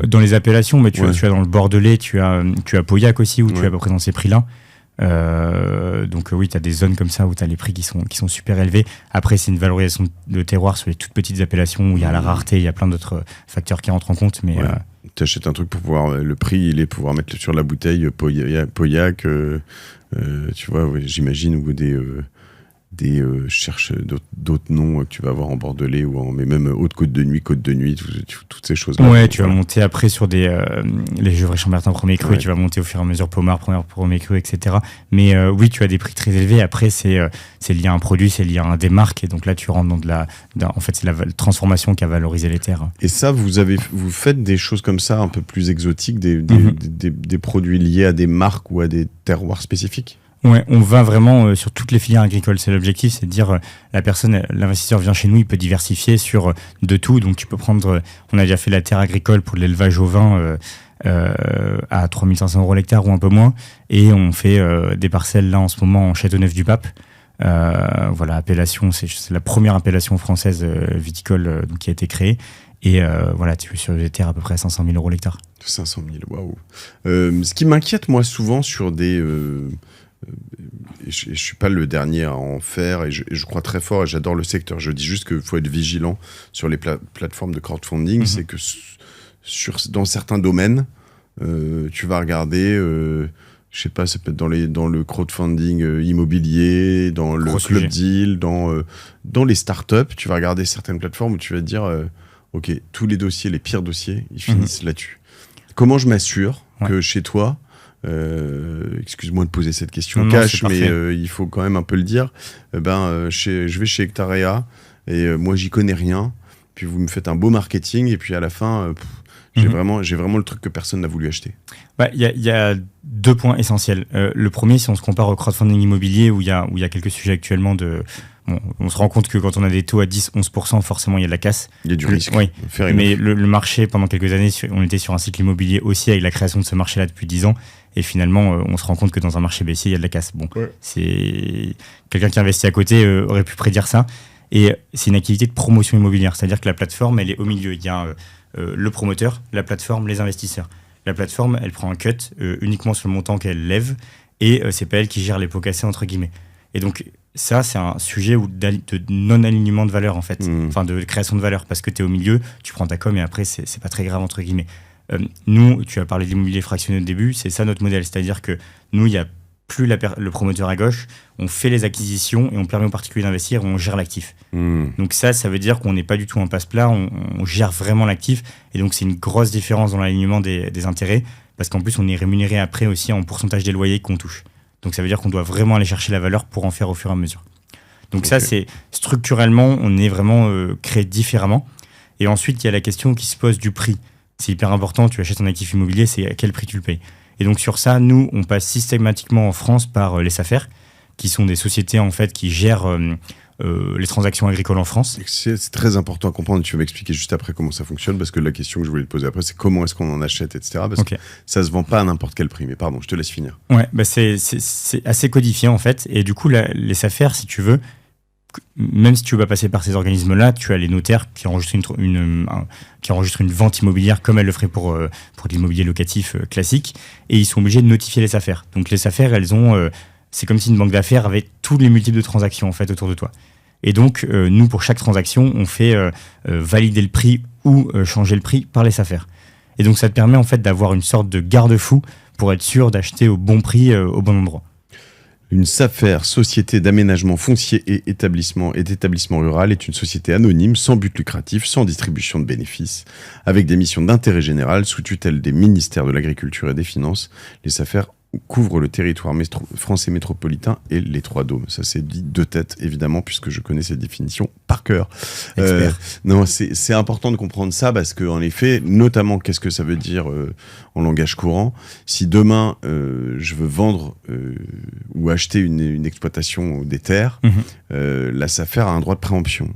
dans les appellations, mais tu as dans le Bordelais, tu as Pauillac aussi, où tu es à peu près dans ces prix-là. Donc oui, tu as des zones comme ça où tu as les prix qui sont super élevés. Après, c'est une valorisation de terroir sur les toutes petites appellations où il y a la rareté, il y a plein d'autres facteurs qui rentrent en compte. Mais tu achètes un truc pour pouvoir, le prix, pouvoir mettre sur la bouteille Pauillac, tu vois, j'imagine, ou je cherche d'autres noms que tu vas avoir en Bordelais mais même Haute-Côte de Nuit, toutes ces choses-là. Ouais, tu vas monter après sur les Gevrey Chambertin premier cru, tu vas monter au fur et à mesure Pommard premier cru, etc. Mais oui, tu as des prix très élevés. Après, c'est lié à un produit, c'est lié à un des marques, et donc là, tu rentres en fait, c'est la transformation qui a valorisé les terres. Et ça, vous faites des choses comme ça, un peu plus exotiques, des produits liés à des marques ou à des terroirs spécifiques? Ouais, on va vraiment sur toutes les filières agricoles. C'est l'objectif, c'est de dire l'investisseur vient chez nous, il peut diversifier sur de tout. Donc tu peux prendre, on a déjà fait la terre agricole pour l'élevage au vin à 3 500 € l'hectare ou un peu moins. Et on fait des parcelles là en ce moment en Châteauneuf-du-Pape. Voilà, appellation, c'est la première appellation française viticole qui a été créée. Et voilà, tu es sur des terres à peu près à 500 000 € l'hectare. 500 000, waouh. Ce qui m'inquiète, moi, souvent sur des... je suis pas le dernier à en faire et je crois très fort et j'adore le secteur. Je dis juste qu'il faut être vigilant sur les plateformes de crowdfunding. C'est que dans certains domaines, tu vas regarder, je sais pas, ça peut être dans le crowdfunding immobilier, dans le club deal, dans les startups. Tu vas regarder certaines plateformes où tu vas te dire, ok, tous les dossiers, les pires dossiers, ils finissent là-dessus. Comment je m'assure que chez toi, excuse-moi de poser cette question cash, mais il faut quand même un peu le dire. Je vais chez Hectarea et moi j'y connais rien. Puis vous me faites un beau marketing et puis à la fin, j'ai vraiment le truc que personne n'a voulu acheter. Il y a 2 points essentiels. Le premier, si on se compare au crowdfunding immobilier où il y a quelques sujets actuellement on se rend compte que quand on a des taux à 10-11%, forcément il y a de la casse. Il y a du risque. Oui. Mais le marché, pendant quelques années, on était sur un cycle immobilier aussi avec la création de ce marché-là depuis 10 ans. Et finalement, on se rend compte que dans un marché baissier, il y a de la casse. Bon, c'est quelqu'un qui investit à côté aurait pu prédire ça. Et c'est une activité de promotion immobilière. C'est-à-dire que la plateforme, elle est au milieu. Il y a le promoteur, la plateforme, les investisseurs. La plateforme, elle prend un cut uniquement sur le montant qu'elle lève et c'est pas elle qui gère les pots cassés, entre guillemets. Et donc, ça, c'est un sujet de non-alignement de valeur, en fait. Enfin, de création de valeur. Parce que tu es au milieu, tu prends ta com et après, c'est pas très grave, entre guillemets. Nous, tu as parlé de l'immobilier fractionné au début, c'est ça notre modèle. C'est-à-dire que nous, il n'y a plus le promoteur à gauche, on fait les acquisitions et on permet aux particuliers d'investir et on gère l'actif. Donc ça veut dire qu'on n'est pas du tout en passe-plat, on gère vraiment l'actif. Et donc, c'est une grosse différence dans l'alignement des intérêts parce qu'en plus, on est rémunéré après aussi en pourcentage des loyers qu'on touche. Donc ça veut dire qu'on doit vraiment aller chercher la valeur pour en faire au fur et à mesure. Donc ça, c'est structurellement, on est vraiment créé différemment. Et ensuite, il y a la question qui se pose du prix. C'est hyper important, tu achètes un actif immobilier, c'est à quel prix tu le payes. Et donc sur ça, nous, on passe systématiquement en France par les SAFER, qui sont des sociétés en fait qui gèrent les transactions agricoles en France. C'est très important à comprendre. Tu vas m'expliquer juste après comment ça fonctionne, parce que la question que je voulais te poser après, c'est comment est-ce qu'on en achète, etc. Parce que ça se vend pas à n'importe quel prix. Mais pardon, je te laisse finir. Ouais, c'est assez codifié en fait. Et du coup, les SAFER, si tu veux, même si tu veux pas passer par ces organismes-là, tu as les notaires qui enregistrent une vente immobilière comme elles le feraient pour l'immobilier locatif classique, et ils sont obligés de notifier les SAFER. Donc les SAFER, c'est comme si une banque d'affaires avait tous les multiples de transactions en fait autour de toi. Et donc nous, pour chaque transaction, on fait valider le prix ou changer le prix par les SAFER. Et donc ça te permet en fait d'avoir une sorte de garde-fou pour être sûr d'acheter au bon prix au bon endroit. Une SAFER, Société d'aménagement foncier et d'établissement rural, est une société anonyme, sans but lucratif, sans distribution de bénéfices, avec des missions d'intérêt général sous tutelle des ministères de l'Agriculture et des Finances. Les SAFER couvrent le territoire français métropolitain et les 3 dômes. Ça, c'est dit de tête, évidemment, puisque je connais cette définition par cœur. Non, c'est important de comprendre ça, parce qu'en effet, notamment, qu'est-ce que ça veut dire en langage courant? Si demain, je veux vendre ou acheter une exploitation ou des terres, la SAFER a un droit de préemption,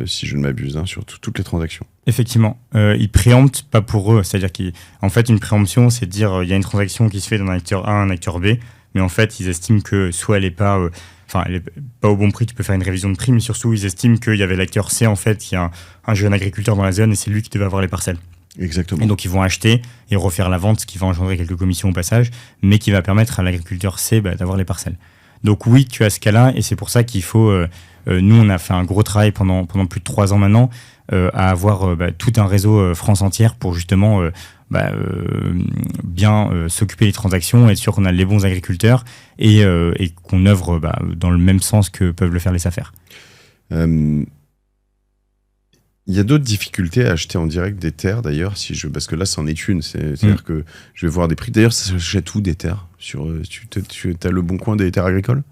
si je ne m'abuse, sur toutes les transactions. Effectivement, ils préemptent pas pour eux, c'est-à-dire qu'en fait une préemption, c'est de dire il y a une transaction qui se fait d'un acteur A à un acteur B, mais en fait ils estiment que soit elle est pas au bon prix, tu peux faire une révision de prix, mais surtout ils estiment qu'il y avait l'acteur C en fait, qui a un jeune agriculteur dans la zone et c'est lui qui devait avoir les parcelles. Exactement. Et donc ils vont acheter et refaire la vente, ce qui va engendrer quelques commissions au passage, mais qui va permettre à l'agriculteur C d'avoir les parcelles. Donc oui, tu as ce cas-là, et c'est pour ça qu'il faut... nous, on a fait un gros travail pendant plus de 3 ans maintenant à avoir tout un réseau France entière pour justement bien s'occuper des transactions, être sûr qu'on a les bons agriculteurs et qu'on œuvre dans le même sens que peuvent le faire les SAFER. Il y a d'autres difficultés à acheter en direct des terres, d'ailleurs, parce que là, c'en est une. C'est-à-dire que je vais voir des prix. D'ailleurs, ça s'achète où des terres tu as le bon coin des terres agricoles?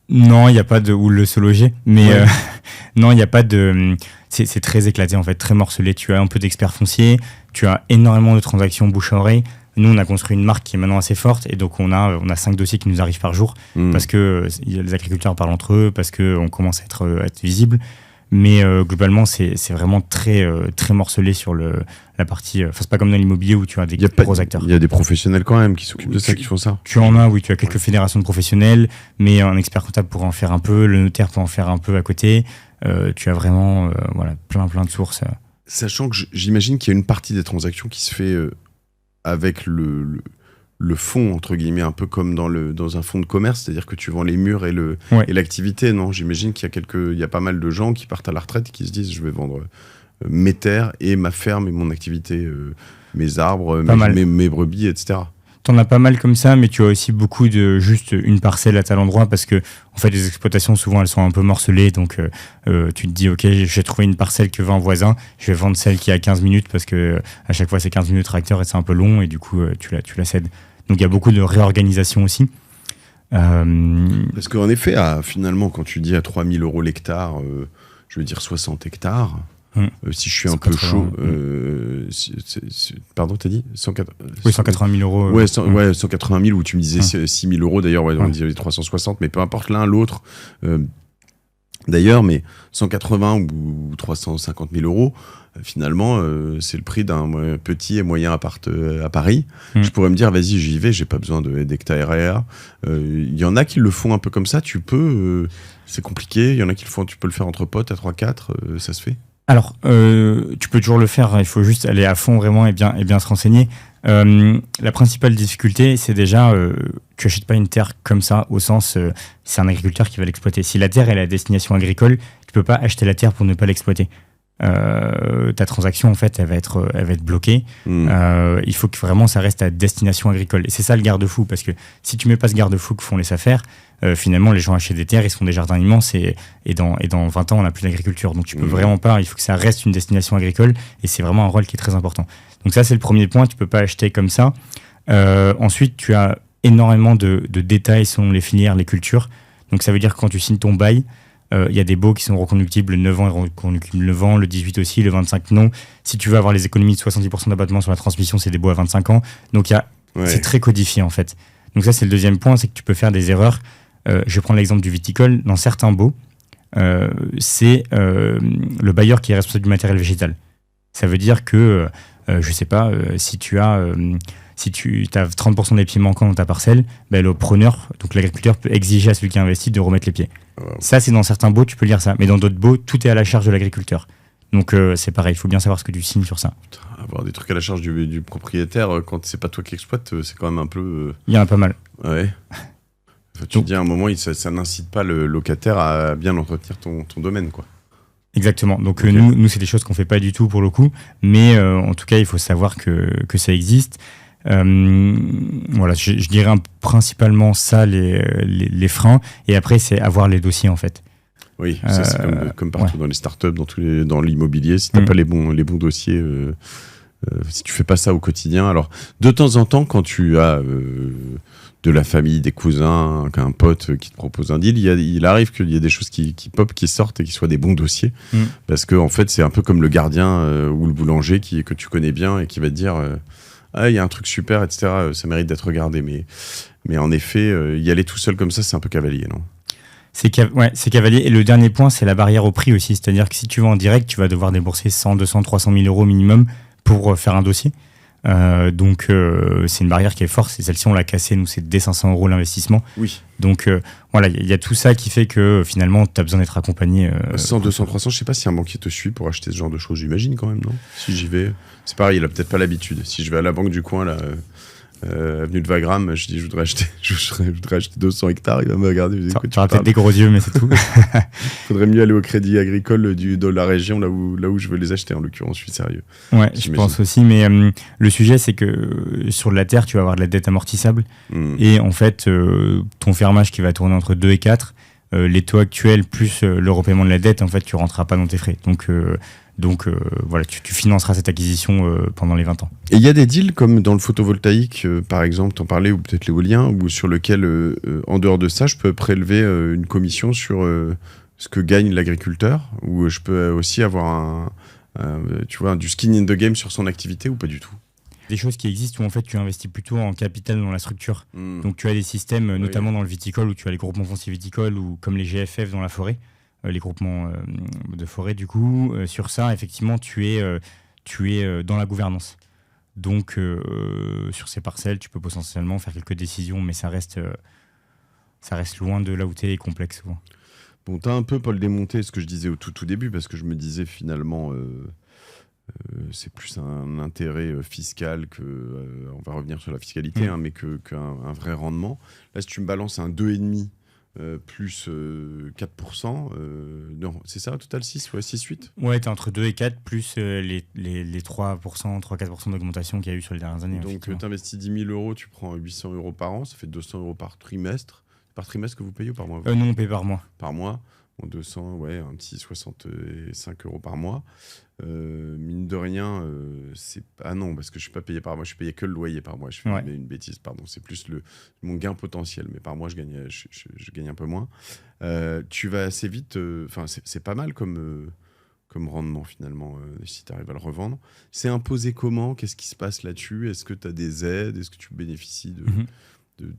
Non, il n'y a pas de où se loger, mais non, il n'y a pas de. C'est très éclaté en fait, très morcelé. Tu as un peu d'experts fonciers, tu as énormément de transactions bouche à oreille. Nous, on a construit une marque qui est maintenant assez forte et donc on a 5 dossiers qui nous arrivent par jour parce que les agriculteurs parlent entre eux, parce que on commence à être visible. Mais globalement, c'est vraiment très morcelé sur la partie. Enfin, c'est pas comme dans l'immobilier où tu as des gros acteurs. Il y a des professionnels quand même qui s'occupent de ça, qui font ça. Tu en as, oui, tu as quelques fédérations de professionnels, mais un expert comptable pourrait en faire un peu, le notaire peut en faire un peu à côté. Tu as vraiment plein de sources. Sachant que j'imagine qu'il y a une partie des transactions qui se fait avec le fonds, entre guillemets, un peu comme dans un fonds de commerce, c'est-à-dire que tu vends les murs et l'activité, non? J'imagine qu'il y a pas mal de gens qui partent à la retraite et qui se disent je vais vendre mes terres et ma ferme et mon activité, mes arbres, mes brebis, etc. T'en as pas mal comme ça, mais tu as aussi beaucoup de juste une parcelle à tel endroit parce que en fait les exploitations souvent elles sont un peu morcelées, donc tu te dis ok, j'ai trouvé une parcelle que veut un voisin, je vais vendre celle qui a 15 minutes parce que à chaque fois c'est 15 minutes tracteur et c'est un peu long et du coup tu la cèdes. Donc il y a beaucoup de réorganisation aussi. Parce qu'en effet, finalement, quand tu dis à 3 000 € l'hectare, je veux dire 60 hectares, si je suis un peu chaud... pardon, t'as dit 180 000 €. Ouais, 180 000, ou tu me disais 6 000 € d'ailleurs, on disait 360, mais peu importe l'un l'autre. D'ailleurs, mais 180 ou 350 000 €, finalement, c'est le prix d'un petit et moyen appart à Paris. Je pourrais me dire, vas-y, j'y vais, j'ai pas besoin d'hectares REA. Il y en a qui le font un peu comme ça, tu peux, c'est compliqué. Il y en a qui le font, tu peux le faire entre potes, à 3-4, ça se fait. Alors, tu peux toujours le faire, il faut juste aller à fond vraiment et bien se renseigner. La principale difficulté, c'est déjà, tu n'achètes pas une terre comme ça, au sens, c'est un agriculteur qui va l'exploiter. Si la terre est à destination agricole, tu peux pas acheter la terre pour ne pas l'exploiter. Ta transaction, en fait, elle va être bloquée. Il faut que vraiment ça reste à destination agricole. Et c'est ça le garde-fou, parce que si tu mets pas ce garde-fou que font les SAFER, finalement, les gens achètent des terres, ils se font des jardins immenses et dans 20 ans, on n'a plus d'agriculture. Donc, tu peux vraiment pas, il faut que ça reste une destination agricole et c'est vraiment un rôle qui est très important. Donc, ça, c'est le premier point, tu peux pas acheter comme ça. Ensuite, tu as énormément de détails selon les filières, les cultures. Donc, ça veut dire que quand tu signes ton bail, il y a des baux qui sont reconductibles, le 9 ans est reconductible 9 ans, le 18 aussi, le 25 non. Si tu veux avoir les économies de 70% d'abattement sur la transmission, c'est des baux à 25 ans. Donc, c'est très codifié, en fait. Donc, ça, c'est le deuxième point, c'est que tu peux faire des erreurs. Je vais prendre l'exemple du viticole. Dans certains baux, c'est le bailleur qui est responsable du matériel végétal. Ça veut dire que, je sais pas, si tu as 30% des pieds manquants dans ta parcelle, le preneur, donc l'agriculteur, peut exiger à celui qui a investi de remettre les pieds. Ça, c'est dans certains baux, tu peux lire ça. Mais dans d'autres baux, tout est à la charge de l'agriculteur. Donc, c'est pareil, il faut bien savoir ce que tu signes sur ça. Avoir des trucs à la charge du propriétaire, quand c'est pas toi qui exploite, c'est quand même un peu... Il y en a pas mal. Ouais. Tu te dis à un moment, ça n'incite pas le locataire à bien entretenir ton domaine, quoi. Exactement. Donc nous, c'est des choses qu'on fait pas du tout pour le coup, mais en tout cas, il faut savoir que ça existe. Voilà, je dirais principalement ça, les freins, et après, c'est avoir les dossiers en fait. Oui, ça c'est comme partout dans les startups, dans l'immobilier, si t'as pas les bons dossiers. Si tu fais pas ça au quotidien, alors de temps en temps, quand tu as de la famille, des cousins, un pote qui te propose un deal, il arrive qu'il y ait des choses qui pop, qui sortent et qui soient des bons dossiers, parce que en fait c'est un peu comme le gardien ou le boulanger que tu connais bien et qui va te dire il y a un truc super, etc. Ça mérite d'être regardé, mais en effet y aller tout seul comme ça, c'est un peu cavalier, non? C'est cavalier. Et le dernier point, c'est la barrière au prix aussi, c'est-à-dire que si tu vas en direct, tu vas devoir débourser 100, 200, 300 000 € minimum pour faire un dossier. Donc c'est une barrière qui est forte, et celle-ci on l'a cassée, nous c'est dès 500 € l'investissement. Oui. Donc voilà, il y a tout ça qui fait que finalement tu as besoin d'être accompagné. 100, 200, 300, je sais pas si un banquier te suit pour acheter ce genre de choses, j'imagine quand même, non? Si j'y vais, c'est pareil, il a peut-être pas l'habitude. Si je vais à la banque du coin là, avenue de Wagram, je dis je voudrais acheter 200 hectares, il va me regarder, je dis Tu auras peut-être des gros yeux, mais c'est tout. faudrait mieux aller au crédit agricole de la région, là où je veux les acheter, en l'occurrence, je suis sérieux. Ouais, je pense aussi, mais le sujet c'est que sur de la terre, tu vas avoir de la dette amortissable, et en fait, ton fermage qui va tourner entre 2 et 4, les taux actuels plus le repaiement de la dette, en fait, tu rentreras pas dans tes frais. Donc voilà, tu financeras cette acquisition pendant les 20 ans. Et il y a des deals comme dans le photovoltaïque, par exemple, t'en parlais, ou peut-être l'éolien, ou sur lequel, en dehors de ça, je peux prélever une commission sur ce que gagne l'agriculteur, ou je peux aussi avoir tu vois, du skin in the game sur son activité, ou pas du tout? Des choses qui existent où en fait tu investis plutôt en capital dans la structure. Donc tu as des systèmes, notamment dans le viticole, où tu as les groupements fonciers viticoles, ou comme les GFF dans la forêt, les groupements de forêt. Du coup, sur ça, effectivement, tu es dans la gouvernance. Donc sur ces parcelles, tu peux potentiellement faire quelques décisions, mais ça reste loin de là où tu es, complexe souvent. Bon, t'as un peu, Paul, démonté ce que je disais au tout début, parce que je me disais finalement... c'est plus un intérêt fiscal que, on va revenir sur la fiscalité, mais qu'un vrai rendement. Là, si tu me balances un 2,5 plus 4%, non, c'est ça, au total 6, ouais, 6-8 ? Ouais, t'es entre 2 et 4, plus les 3%, 3-4% d'augmentation qu'il y a eu sur les dernières années. Donc, tu investis 10 000 euros, tu prends 800 euros par an, ça fait 200 euros par trimestre. C'est par trimestre que vous payez ou par mois ? Non, on paye par mois. Par mois. Bon, 200, ouais, un petit 65 euros par mois. Mine de rien, c'est... Ah non, parce que je ne suis pas payé par mois, je suis payé que le loyer par mois. Je fais une bêtise, pardon. C'est plus mon gain potentiel, mais par mois, je gagne un peu moins. Tu vas assez vite... Enfin, c'est pas mal comme rendement, finalement, si tu arrives à le revendre. C'est imposé comment ? Qu'est-ce qui se passe là-dessus ? Est-ce que tu as des aides ? Est-ce que tu bénéficies de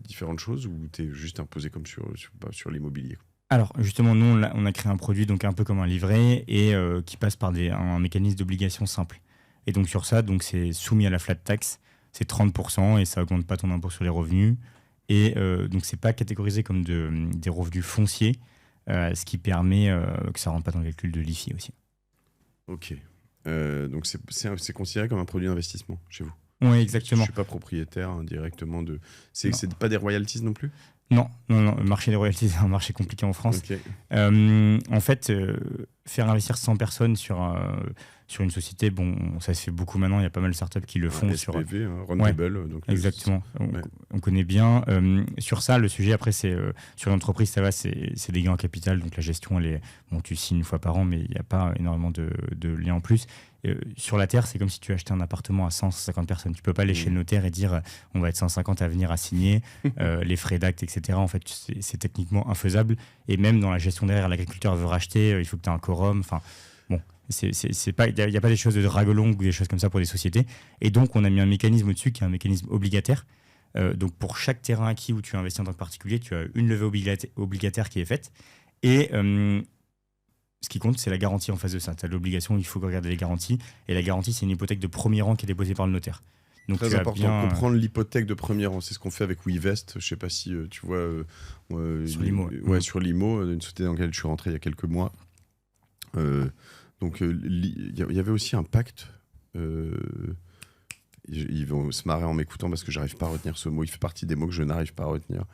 différentes choses, ou tu es juste imposé comme sur l'immobilier ? Alors justement, nous, on a créé un produit donc un peu comme un livret, et qui passe par un mécanisme d'obligation simple. Et donc sur ça, donc c'est soumis à la flat tax, c'est 30%, et ça augmente pas ton impôt sur les revenus. Et donc c'est pas catégorisé comme des revenus fonciers, ce qui permet que ça rentre pas dans le calcul de l'IFI aussi. Ok. Donc c'est considéré comme un produit d'investissement chez vous ? Oui, exactement. Je suis pas propriétaire directement de... C'est pas des royalties non plus ? Non. Le marché des royalties, c'est un marché compliqué en France. Okay. En fait, faire investir 100 personnes sur une société, bon, ça se fait beaucoup maintenant. Il y a pas mal de startups qui le font. SPV, Roundtable. Donc exactement. On connaît bien. Sur ça, le sujet, après, c'est sur l'entreprise, ça va, c'est des gains en capital. Donc la gestion, tu signes une fois par an, mais il n'y a pas énormément de liens en plus. Sur la terre, c'est comme si tu achetais un appartement à 150 personnes. Tu peux pas aller chez le notaire et dire on va être 150 à venir à signer, les frais d'acte, etc. En fait, c'est techniquement infaisable. Et même dans la gestion derrière, l'agriculteur veut racheter, il faut que tu aies un quorum. Enfin, bon, il n'y a pas des choses de dragolong ou des choses comme ça pour des sociétés. Et donc, on a mis un mécanisme au-dessus qui est un mécanisme obligataire. Donc, pour chaque terrain acquis où tu as investi en tant que particulier, tu as une levée obligataire qui est faite. Et ce qui compte, c'est la garantie en face de ça. Tu as l'obligation, il faut regarder les garanties. Et la garantie, c'est une hypothèque de premier rang qui est déposée par le notaire. Donc, très important de comprendre l'hypothèque de premier rang. C'est ce qu'on fait avec WeVest. Je ne sais pas si tu vois... sur l'IMO. Sur l'IMO, une société dans laquelle je suis rentré il y a quelques mois. Donc, il y avait aussi un pacte... Ils vont se marrer en m'écoutant parce que j'arrive pas à retenir ce mot. Il fait partie des mots que je n'arrive pas à retenir.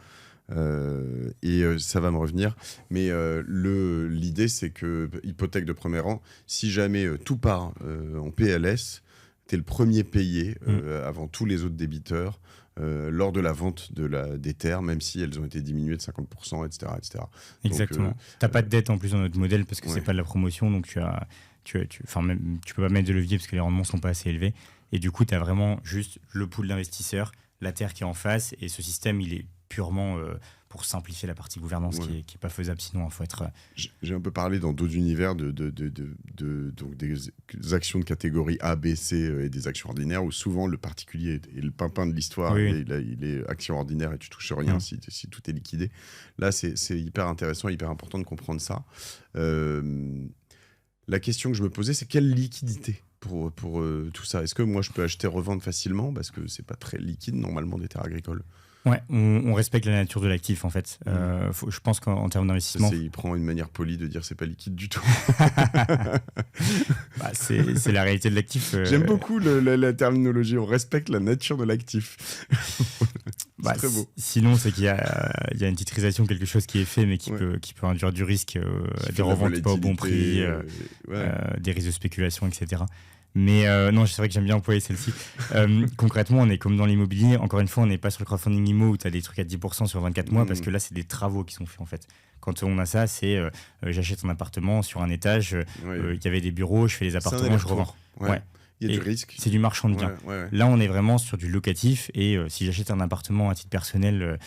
Ça va me revenir. Mais l'idée, c'est que, hypothèque de premier rang, si jamais tout part en PLS, tu es le premier payé avant tous les autres débiteurs lors de la vente des terres, même si elles ont été diminuées de 50%, etc. Exactement. Tu n'as pas de dette en plus dans notre modèle parce que c'est pas de la promotion, donc tu peux pas mettre de levier parce que les rendements sont pas assez élevés. Et du coup, tu as vraiment juste le pool d'investisseurs, la terre qui est en face, et ce système, il est purement pour simplifier la partie gouvernance qui est pas faisable, sinon il faut être... J'ai un peu parlé dans d'autres univers donc des actions de catégorie A, B, C et des actions ordinaires, où souvent le particulier est le pimpin de l'histoire. Oui. Il est action ordinaire et tu touches rien si tout est liquidé. Là, c'est hyper intéressant, hyper important de comprendre ça. La question que je me posais, c'est quelle liquidité pour tout ça ? Est-ce que moi, je peux acheter, revendre facilement ? Parce que c'est pas très liquide, normalement, des terres agricoles. Ouais, on respecte la nature de l'actif en fait. Je pense qu'en termes d'investissement, Il prend une manière polie de dire c'est pas liquide du tout. C'est la réalité de l'actif. J'aime beaucoup la terminologie. On respecte la nature de l'actif. C'est très beau. Sinon, c'est qu'il y a une titrisation, quelque chose qui est fait, mais qui peut induire du risque, des reventes pas au bon prix, des risques de spéculation, etc. Mais non, c'est vrai que j'aime bien employer celle-ci. Concrètement, on est comme dans l'immobilier. Encore une fois, on n'est pas sur le crowdfunding IMO où tu as des trucs à 10% sur 24 mois, parce que là, c'est des travaux qui sont faits en fait. Quand on a ça, c'est j'achète un appartement sur un étage, il y avait des bureaux, je fais les appartements, je revends. Ouais. Il y a du risque. C'est du marchand de biens. Là, on est vraiment sur du locatif. Et si j'achète un appartement à titre personnel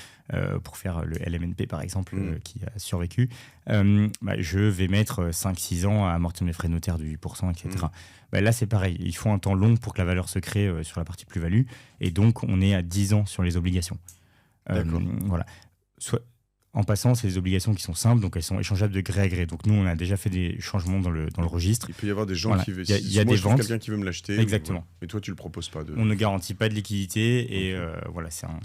pour faire le LMNP, par exemple, qui a survécu, je vais mettre 5-6 ans à amortir mes frais notaires de 8%, etc. Là, c'est pareil. Il faut un temps long pour que la valeur se crée sur la partie plus-value. Et donc, on est à 10 ans sur les obligations. Voilà. En passant, c'est des obligations qui sont simples, donc elles sont échangeables de gré à gré. Donc nous, on a déjà fait des changements dans le registre. Il peut y avoir des gens qui veulent. Il y a des ventes. Quelqu'un qui veut me l'acheter. Exactement. Mais toi, tu le proposes pas. On ne garantit pas de liquidité et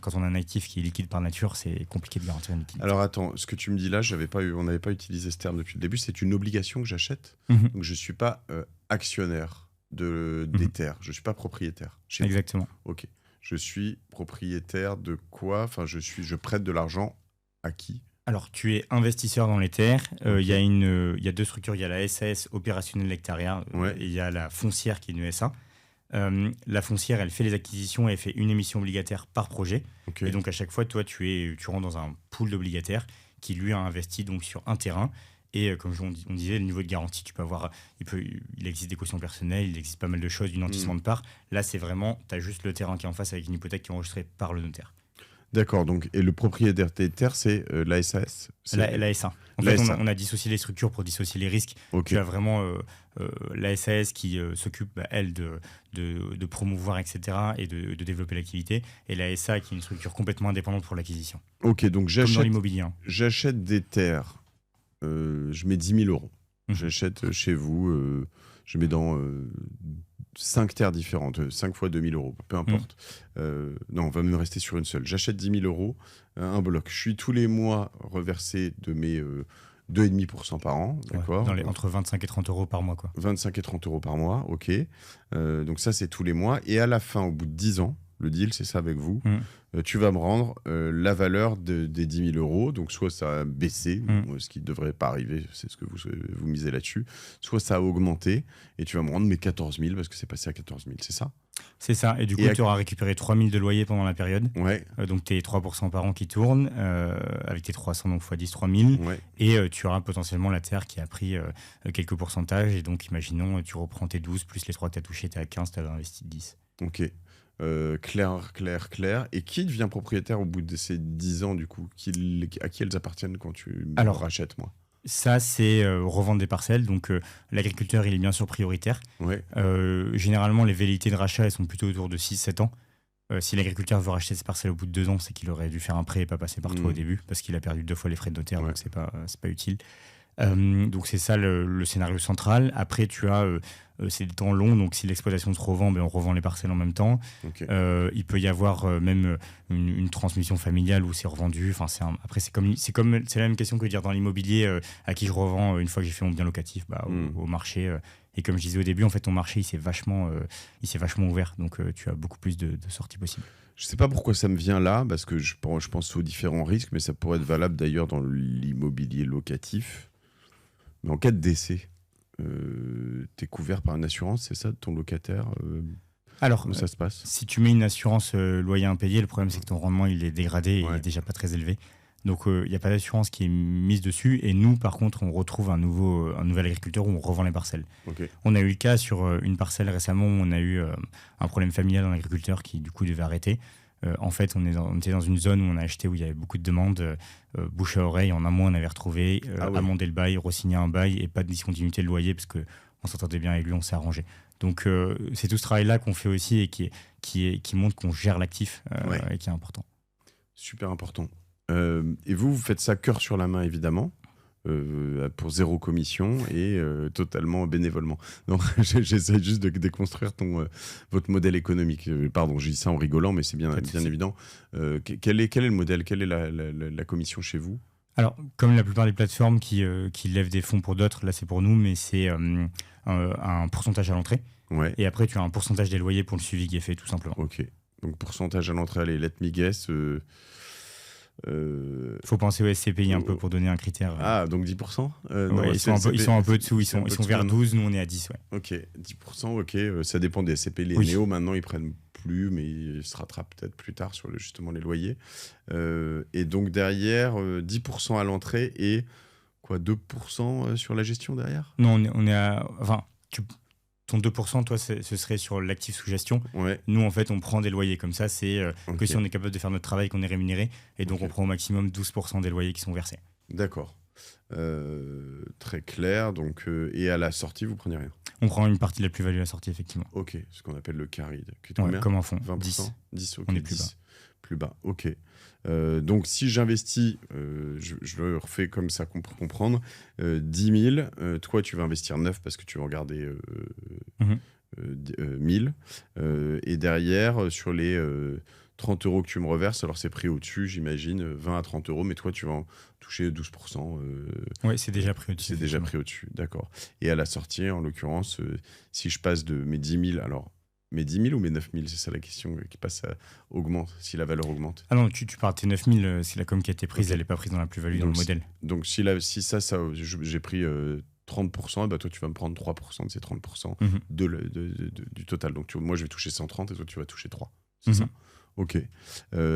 quand on a un actif qui est liquide par nature, c'est compliqué de garantir une liquidité. Alors attends, ce que tu me dis là, on n'avait pas utilisé ce terme depuis le début. C'est une obligation que j'achète. Donc je suis pas actionnaire des terres. Je suis pas propriétaire. Exactement. Ok. Je suis propriétaire de quoi? Enfin, je prête de l'argent. À qui? Alors, tu es investisseur dans les terres. Il y a deux structures. Il y a la SAS opérationnelle hectariat et il y a la foncière qui est une SA. La foncière, elle fait les acquisitions et elle fait une émission obligataire par projet. Okay. Et donc, à chaque fois, toi, tu rentres dans un pool d'obligataires qui, lui, a investi donc, sur un terrain. Et comme on disait, le niveau de garantie, tu peux avoir, il existe des cautions personnelles, il existe pas mal de choses, du nantissement de parts. Là, c'est vraiment, tu as juste le terrain qui est en face avec une hypothèque qui est enregistrée par le notaire. D'accord, donc, et le propriétaire des terres, c'est la SAS? La SA. En fait, on a dissocié les structures pour dissocier les risques. Okay. Tu as vraiment la SAS qui s'occupe, elle, de promouvoir, etc., et de développer l'activité, et la SA qui est une structure complètement indépendante pour l'acquisition. Ok, donc comme dans l'immobilier. J'achète des terres, je mets 10 000 euros. J'achète chez vous, je mets dans 5 terres différentes, 5 fois 2 000 euros, peu importe. Non, on va me rester sur une seule. J'achète 10 000 euros, un bloc. Je suis tous les mois reversé de mes 2,5% par an, d'accord. Entre 25 et 30 euros par mois, quoi. 25 et 30 euros par mois, ok. Donc ça, c'est tous les mois. Et à la fin, au bout de 10 ans, le deal, c'est ça avec vous. Tu vas me rendre la valeur des 10 000 euros. Donc, soit ça a baissé, ce qui ne devrait pas arriver, c'est ce que vous misez là-dessus. Soit ça a augmenté et tu vas me rendre mes 14 000 parce que c'est passé à 14 000, c'est ça? C'est ça. Et du coup, tu auras récupéré 3 000 de loyer pendant la période. Ouais. Donc, tes 3% par an qui tournent, avec tes 300, donc x 10, 3 000. Ouais. Et tu auras potentiellement la terre qui a pris quelques pourcentages. Et donc, imaginons, tu reprends tes 12, plus les 3 que tu as touchés, tu es à 15, tu avais investi 10. Ok. Clair. Et qui devient propriétaire au bout de ces 10 ans, du coup? À qui elles appartiennent quand tu me rachètes, moi? Ça, c'est revendre des parcelles. Donc, l'agriculteur, il est bien sûr prioritaire. Ouais. Généralement, les velléités de rachat, elles sont plutôt autour de 6-7 ans. Si l'agriculteur veut racheter ses parcelles au bout de 2 ans, c'est qu'il aurait dû faire un prêt et pas passer par toi au début, parce qu'il a perdu 2 fois les frais de notaire, donc c'est pas utile. Donc c'est ça le scénario central. Après tu as c'est des temps longs, donc si l'exploitation se revend, on revend les parcelles en même temps. Okay. Il peut y avoir même une transmission familiale où c'est revendu. Enfin c'est la même question que de dire dans l'immobilier à qui je revends une fois que j'ai fait mon bien locatif, au marché. Et comme je disais au début, en fait ton marché il s'est vachement ouvert, donc tu as beaucoup plus de sorties possibles. Je sais pas pourquoi ça me vient là, parce que je pense aux différents risques, mais ça pourrait être valable d'ailleurs dans l'immobilier locatif. Mais en cas de décès, t'es couvert par une assurance, c'est ça, de ton locataire? Alors, comment ça se passe? Si tu mets une assurance loyer impayé, le problème c'est que ton rendement il est dégradé et il est déjà pas très élevé. Donc il n'y a pas d'assurance qui est mise dessus. Et nous, par contre, on retrouve un nouvel agriculteur où on revend les parcelles. Okay. On a eu le cas sur une parcelle récemment où on a eu un problème familial d'un agriculteur qui du coup devait arrêter. En fait, on était dans une zone où on a acheté, où il y avait beaucoup de demandes, bouche à oreille. En un mois, on avait retrouvé, amendé le bail, re-signé un bail et pas de discontinuité de loyer parce qu'on s'entendait bien avec lui, on s'est arrangé. Donc, c'est tout ce travail-là qu'on fait aussi et qui montre qu'on gère l'actif et qui est important. Super important. Et vous faites ça cœur sur la main, évidemment. pour 0 commission et totalement bénévolement. Donc j'essaie juste de déconstruire votre modèle économique. Pardon, je dis ça en rigolant, mais c'est bien évident. Quel est le modèle? Quelle est la commission chez vous? Alors, comme la plupart des plateformes qui lèvent des fonds pour d'autres, là c'est pour nous, mais c'est un pourcentage à l'entrée. Ouais. Et après, tu as un pourcentage des loyers pour le suivi qui est fait, tout simplement. Ok. Donc pourcentage à l'entrée, allez, let me guess. Faut penser au SCPI un peu pour donner un critère. Ah, donc 10%. Ils sont un peu dessous, ils sont vers 12, nous on est à 10. Ouais. Ok, 10%, ok. Ça dépend des SCPI. Les néos, maintenant, ils prennent plus, mais ils se rattrapent peut-être plus tard sur justement les loyers. Et donc derrière, 10% à l'entrée et quoi, 2% sur la gestion derrière? Non, on est à... Enfin, ton 2%, toi, ce serait sur l'actif sous gestion. Ouais. Nous, en fait, on prend des loyers comme ça. C'est que si on est capable de faire notre travail, qu'on est rémunéré. Et donc, on prend au maximum 12% des loyers qui sont versés. D'accord. Très clair. Donc, et à la sortie, vous prenez rien? On prend une partie de la plus-value à la sortie, effectivement. Ok, ce qu'on appelle le carry. Comme un fonds. 20%? 10, ok. On est plus 10. bas. Plus bas, ok. Donc, si j'investis, je le refais comme ça pour comprendre, 10 000, toi, tu vas investir 9 parce que tu vas regarder 1000. Et derrière, sur les 30 euros que tu me reverses, alors c'est pris au-dessus, j'imagine, 20 à 30 euros, mais toi, tu vas en toucher 12%. Oui, c'est déjà pris au-dessus. C'est déjà pris au-dessus, d'accord. Et à la sortie, en l'occurrence, si je passe de mes 10 000, alors... mes 10 000 ou mes 9 000, c'est ça la question qui passe augmente, si la valeur augmente. Ah non, tu parles de tes 9 000, si la com qui a été prise, elle n'est pas prise dans la plus-value dans le modèle. Donc si ça j'ai pris 30%, et bah toi tu vas me prendre 3% de ces 30% du total. Donc moi je vais toucher 130 et toi tu vas toucher 3. C'est ça? Ok.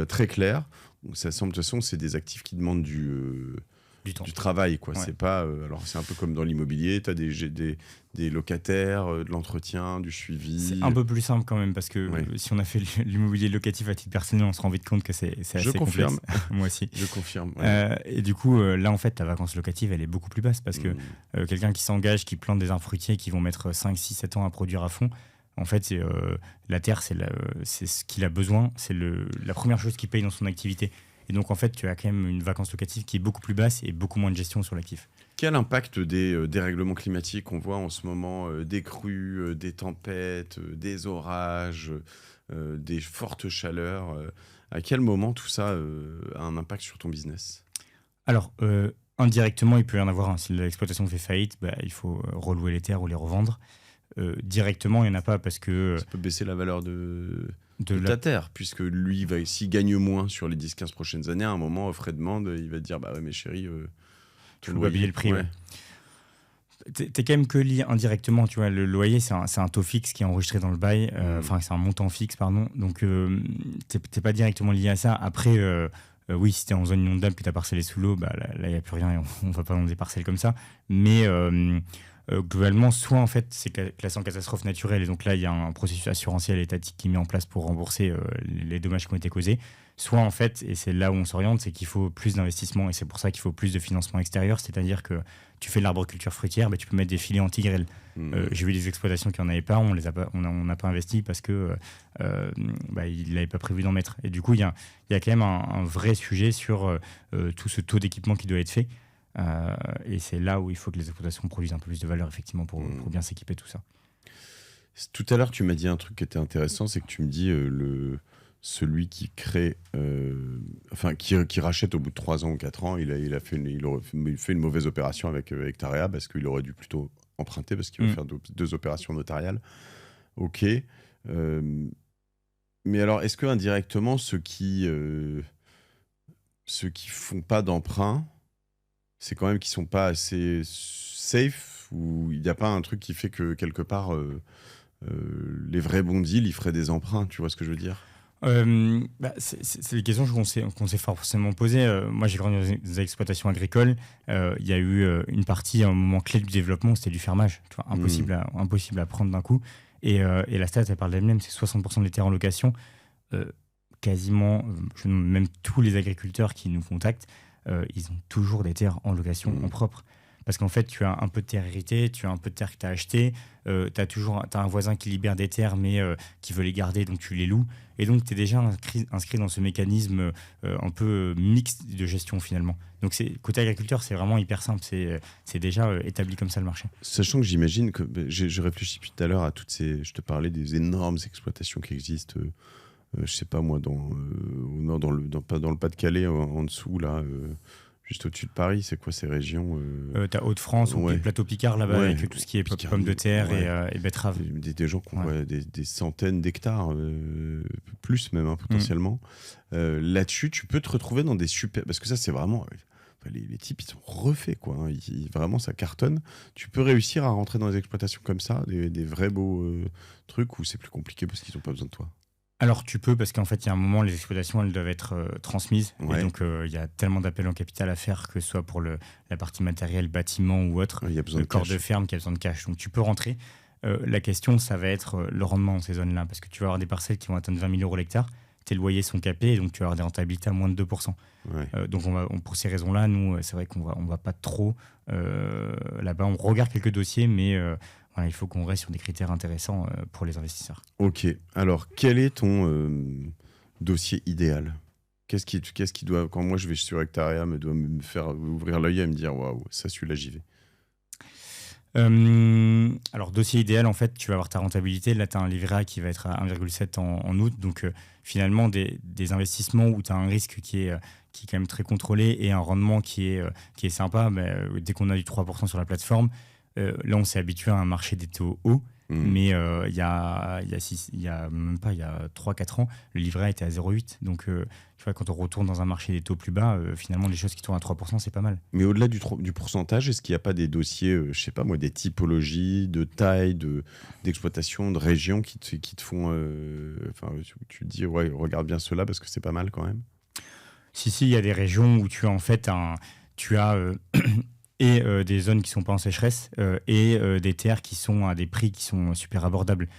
Très clair. Donc, ça semble, de toute façon, c'est des actifs qui demandent du travail, quoi. Ouais. C'est pas alors c'est un peu comme dans l'immobilier, tu as des locataires, de l'entretien, du suivi. C'est un peu plus simple quand même parce que si on a fait l'immobilier locatif à titre personnel, on se rend vite compte que c'est assez complexe. Moi aussi. Je confirme. Ouais. Et du coup là en fait ta vacance locative elle est beaucoup plus basse parce que quelqu'un qui s'engage, qui plante des arbres fruitiers qui vont mettre 5, 6, 7 ans à produire à fond. En fait, la terre, c'est ce qu'il a besoin, c'est la première chose qu'il paye dans son activité. Et donc, en fait, tu as quand même une vacance locative qui est beaucoup plus basse et beaucoup moins de gestion sur l'actif. Quel impact des dérèglements climatiques on voit en ce moment, des crues, des tempêtes, des orages, des fortes chaleurs à quel moment tout ça a un impact sur ton business? Alors, indirectement, il peut y en avoir un. Si l'exploitation fait faillite, il faut relouer les terres ou les revendre. Directement, il n'y en a pas parce que... Ça peut baisser la valeur de ta terre, puisque lui, s'il gagne moins sur les 10-15 prochaines années, à un moment, offre et demande, il va te dire, bah ouais, mais chérie... tu peux habiller le prix, ouais. T'es quand même que lié indirectement, tu vois, le loyer, c'est un taux fixe qui est enregistré dans le bail, enfin, c'est un montant fixe, pardon, donc t'es pas directement lié à ça. Après... oui, si t'es en zone inondable, que t'as parcellé sous l'eau, là, il n'y a plus rien et on va pas dans des parcelles comme ça. Mais globalement, soit en fait, c'est classé en catastrophe naturelle et donc là, il y a un processus assurantiel étatique qui est mis en place pour rembourser les dommages qui ont été causés. Soit en fait, et c'est là où on s'oriente, c'est qu'il faut plus d'investissement et c'est pour ça qu'il faut plus de financement extérieur. C'est-à-dire que tu fais de l'arboriculture fruitière, tu peux mettre des filets anti-grêle. J'ai vu des exploitations qui n'en avaient pas, on n'a pas investi parce que il n'avait pas prévu d'en mettre. Et du coup, il y a quand même un vrai sujet sur tout ce taux d'équipement qui doit être fait. Et c'est là où il faut que les exploitations produisent un peu plus de valeur, effectivement, pour bien s'équiper, tout ça. Tout à l'heure, tu m'as dit un truc qui était intéressant, c'est que tu me dis celui qui crée, qui rachète au bout de 3 ans ou 4 ans, il fait une mauvaise opération avec Tarea parce qu'il aurait dû plutôt emprunter parce qu'il va faire 2 opérations notariales. Ok. Mais alors, est-ce que indirectement, ceux qui font pas d'emprunt, c'est quand même qu'ils sont pas assez safe, ou il n'y a pas un truc qui fait que quelque part les vrais bons deals, ils feraient des emprunts, tu vois ce que je veux dire? C'est des questions qu'on s'est forcément posées. Moi, j'ai grandi dans des exploitations agricoles. Il y a eu une partie, un moment clé du développement, c'était du fermage. Tu vois, impossible à prendre d'un coup. Et la stat, elle parle d'elle-même, c'est 60% des terres en location. Quasiment, même tous les agriculteurs qui nous contactent, ils ont toujours des terres en location en propre. Parce qu'en fait, tu as un peu de terre héritée, tu as un peu de terre que tu as acheté, t'as un voisin qui libère des terres, mais qui veut les garder, donc tu les loues. Et donc, tu es déjà inscrit dans ce mécanisme un peu mixte de gestion, finalement. Donc, côté agriculteur, c'est vraiment hyper simple. C'est déjà établi comme ça, le marché. Sachant que j'imagine que je réfléchis depuis tout à l'heure à toutes ces... Je te parlais des énormes exploitations qui existent, je sais pas moi, au nord, pas dans le Pas-de-Calais, en dessous, là... Juste au-dessus de Paris, c'est quoi ces régions T'as Hauts-de-France ou le plateau Picard là-bas, avec tout ce qui est pommes de terre et betteraves. Des gens qui ont des centaines d'hectares, plus même potentiellement. Là-dessus, tu peux te retrouver dans des super... Parce que ça, c'est vraiment... Les types, ils sont refaits, quoi. Hein. Vraiment, ça cartonne. Tu peux réussir à rentrer dans des exploitations comme ça, des vrais beaux trucs où c'est plus compliqué parce qu'ils n'ont pas besoin de toi. Alors tu peux, parce qu'en fait il y a un moment, les exploitations elles doivent être transmises, et donc il y a tellement d'appels en capital à faire, que ce soit pour la partie matérielle, bâtiment ou autre, le corps de ferme qui a besoin de cash, donc tu peux rentrer. La question, ça va être le rendement dans ces zones-là, parce que tu vas avoir des parcelles qui vont atteindre 20 000 € l'hectare, tes loyers sont capés, et donc tu vas avoir des rentabilités à moins de 2%. Donc pour ces raisons-là, nous, c'est vrai qu'on va pas trop là-bas, on regarde quelques dossiers, mais... il faut qu'on reste sur des critères intéressants pour les investisseurs. Ok. Alors, quel est ton dossier idéal ? Qu'est-ce qui doit, quand moi je vais sur Hectarea, doit me faire ouvrir l'œil et me dire waouh, ça, celui-là, j'y vais. Alors, dossier idéal, en fait, tu vas avoir ta rentabilité. Là, tu as un livret A qui va être à 1,7 en août. Donc, finalement, des investissements où tu as un risque qui est quand même très contrôlé et un rendement qui est sympa. Dès qu'on a du 3% sur la plateforme, là, on s'est habitué à un marché des taux hauts, mais il y a 3-4 ans, le livret A était à 0,8. Donc, tu vois, quand on retourne dans un marché des taux plus bas, finalement, les choses qui tournent à 3%, c'est pas mal. Mais au-delà du pourcentage, est-ce qu'il n'y a pas des dossiers, je sais pas moi, des typologies, de taille, d'exploitation, de région qui te font... tu te dis, ouais, regarde bien cela parce que c'est pas mal quand même. Si, il y a des régions où tu as en fait des zones qui sont pas en sécheresse et des terres qui sont à des prix qui sont super abordables.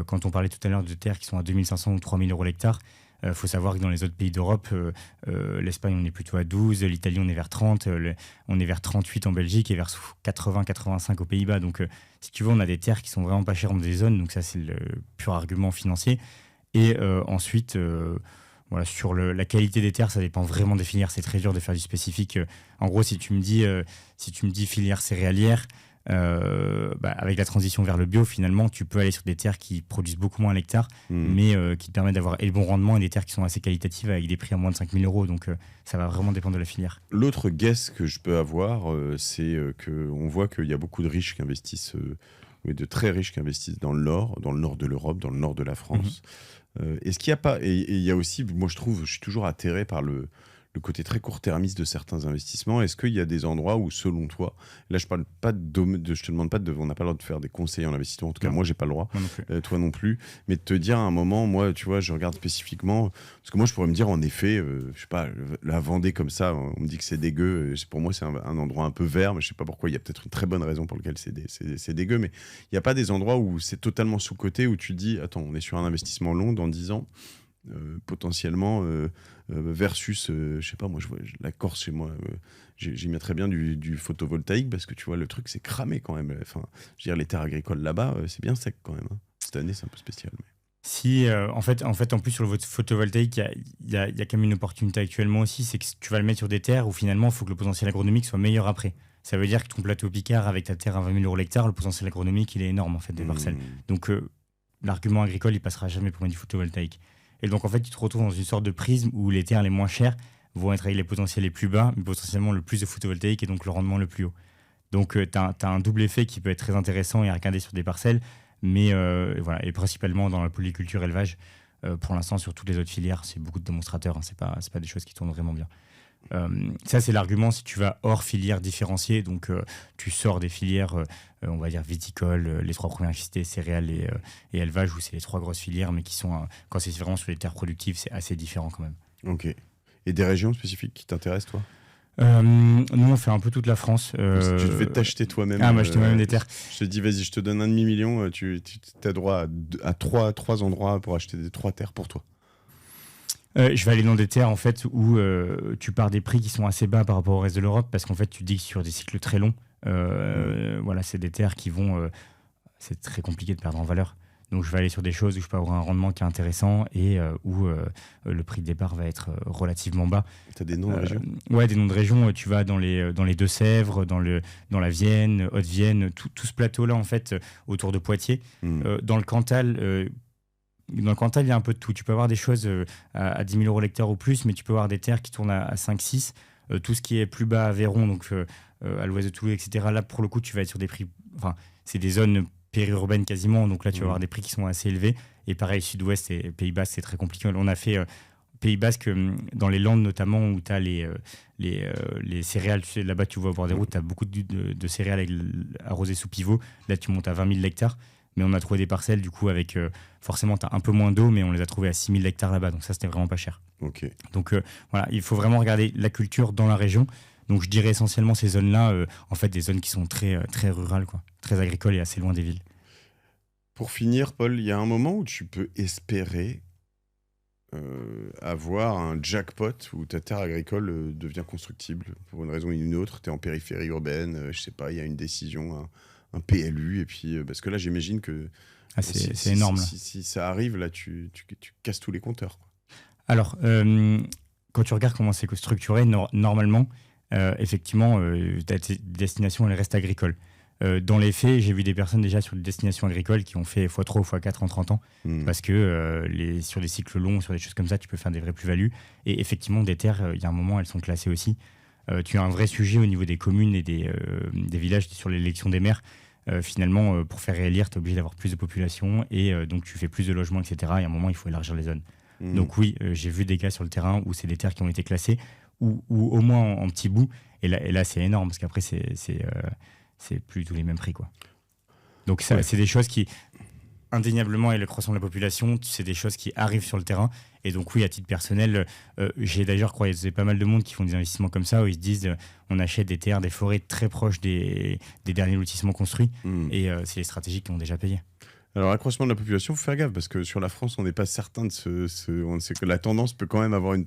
Quand on parlait tout à l'heure de terres qui sont à 2500 ou 3000 € l'hectare, faut savoir que dans les autres pays d'Europe, l'Espagne on est plutôt à 12, l'Italie on est vers 30, on est vers 38 en Belgique et vers 80-85 aux Pays-Bas. Donc si tu veux, on a des terres qui sont vraiment pas chères dans des zones, donc ça c'est le pur argument financier. Et ensuite... Voilà, sur la qualité des terres, ça dépend vraiment des filières. C'est très dur de faire du spécifique. En gros, si tu me dis filière céréalière, avec la transition vers le bio, finalement, tu peux aller sur des terres qui produisent beaucoup moins à l'hectare, mais qui te permettent d'avoir le bon rendement, et des terres qui sont assez qualitatives avec des prix à moins de 5 000 €. Donc, ça va vraiment dépendre de la filière. L'autre guess que je peux avoir, c'est qu'on voit qu'il y a beaucoup de riches qui investissent, de très riches qui investissent dans le nord de l'Europe, dans le nord de la France. Est-ce qu'il n'y a pas, et il y a aussi, moi je suis toujours atterré par le côté très court-termiste de certains investissements. Est-ce qu'il y a des endroits où, selon toi, là je parle pas je te demande pas on n'a pas le droit de faire des conseils en investissement, en tout cas moi j'ai pas le droit, toi non plus, mais de te dire à un moment, moi tu vois, je regarde spécifiquement, parce que moi je pourrais me dire en effet, je sais pas, la Vendée comme ça, on me dit que c'est dégueu, pour moi c'est un endroit un peu vert, mais je sais pas pourquoi, il y a peut-être une très bonne raison pour laquelle c'est dégueu, mais il n'y a pas des endroits où c'est totalement sous-coté, où tu te dis, attends, on est sur un investissement long dans 10 ans, potentiellement versus je sais pas, moi je vois la Corse chez moi, j'y mettrais bien du photovoltaïque, parce que tu vois le truc c'est cramé quand même, enfin je veux dire les terres agricoles là-bas c'est bien sec quand même, hein. Cette année c'est un peu spécial, mais... Si, en plus sur le photovoltaïque, il y a quand même une opportunité actuellement aussi, c'est que tu vas le mettre sur des terres où finalement il faut que le potentiel agronomique soit meilleur après. Ça veut dire que ton plateau Picard avec ta terre à 20 000 € l'hectare, le potentiel agronomique il est énorme en fait des parcelles. Donc l'argument agricole il passera jamais pour mettre du photovoltaïque. Et donc, en fait, tu te retrouves dans une sorte de prisme où les terres les moins chères vont être avec les potentiels les plus bas, mais potentiellement le plus de photovoltaïque et donc le rendement le plus haut. Donc, tu as un double effet qui peut être très intéressant et à regarder sur des parcelles, mais voilà, et principalement dans la polyculture élevage. Pour l'instant, sur toutes les autres filières, c'est beaucoup de démonstrateurs, hein, c'est pas des choses qui tournent vraiment bien. Ça, c'est l'argument si tu vas hors filière différenciée, donc tu sors des filières, on va dire viticoles, les 3 premières cités, céréales et élevage, où c'est les 3 grosses filières, mais qui sont, quand c'est vraiment sur les terres productives, c'est assez différent quand même. Ok. Et des régions spécifiques qui t'intéressent, toi ? Nous, on fait un peu toute la France. Si tu devais t'acheter toi-même. Ah, moi, j'achète moi-même des terres. Je te dis, vas-y, je te donne 1,5 million, tu as droit à 3 endroits pour acheter des 3 terres pour toi. Je vais aller dans des terres en fait où tu pars des prix qui sont assez bas par rapport au reste de l'Europe, parce qu'en fait tu dis que sur des cycles très longs, Voilà, c'est des terres qui vont... c'est très compliqué de perdre en valeur. Donc je vais aller sur des choses où je peux avoir un rendement qui est intéressant et où le prix de départ va être relativement bas. Tu as des noms de régions? Ouais, des noms de régions. Tu vas dans les Deux-Sèvres, dans la Vienne, Haute-Vienne, tout ce plateau-là, en fait, autour de Poitiers. Dans le Cantal, il y a un peu de tout. Tu peux avoir des choses à 10 000 € l'hectare ou plus, mais tu peux avoir des terres qui tournent à 5-6. Tout ce qui est plus bas à Véron, donc à l'ouest de Toulouse, etc. Là, pour le coup, tu vas être sur des prix... Enfin, c'est des zones périurbaines quasiment, donc là, tu vas avoir des prix qui sont assez élevés. Et pareil, Sud-Ouest et Pays Basque, c'est très compliqué. On a fait Pays Basque, dans les Landes notamment, où tu as les céréales. Tu sais, là-bas, tu vois au bord des routes, tu as beaucoup de céréales arrosées sous pivot. Là, tu montes à 20 000 hectares. Mais on a trouvé des parcelles, du coup, avec forcément, tu as un peu moins d'eau, mais on les a trouvées à 6 000 hectares là-bas. Donc ça, c'était vraiment pas cher. Okay. Donc voilà, il faut vraiment regarder la culture dans la région. Donc je dirais essentiellement ces zones-là, en fait, des zones qui sont très, très rurales, quoi, très agricoles et assez loin des villes. Pour finir, Paul, il y a un moment où tu peux espérer avoir un jackpot où ta terre agricole devient constructible pour une raison ou une autre. Tu es en périphérie urbaine, je sais pas, il y a une décision, un PLU, et puis parce que là, j'imagine que c'est énorme. Si ça arrive, là, tu casses tous les compteurs, quoi. Alors, quand tu regardes comment c'est structuré, normalement, effectivement, ta destination, elle reste agricole. Dans les faits, j'ai vu des personnes déjà sur des destinations agricoles qui ont fait x3 ou x4 en 30 ans, parce que sur des cycles longs, sur des choses comme ça, tu peux faire des vraies plus-values. Et effectivement, des terres, il y a un moment, elles sont classées aussi. Tu as un vrai sujet au niveau des communes et des villages sur l'élection des maires. Finalement, pour faire réélire, tu es obligé d'avoir plus de population et donc tu fais plus de logements, etc. Et à un moment, il faut élargir les zones. Donc oui, j'ai vu des cas sur le terrain où c'est des terres qui ont été classées, ou au moins en petits bouts. Et là, c'est énorme, parce qu'après, c'est plus tous les mêmes prix, quoi. Donc ça, c'est des choses qui, indéniablement, et le croissant de la population, c'est des choses qui arrivent sur le terrain. Et donc oui, à titre personnel, j'ai d'ailleurs croisé pas mal de monde qui font des investissements comme ça, où ils se disent, on achète des terres, des forêts très proches des derniers lotissements construits, et c'est les stratégies qui ont déjà payé. Alors, accroissement de la population, faut faire gaffe, parce que sur la France, on n'est pas certain on sait que la tendance peut quand même avoir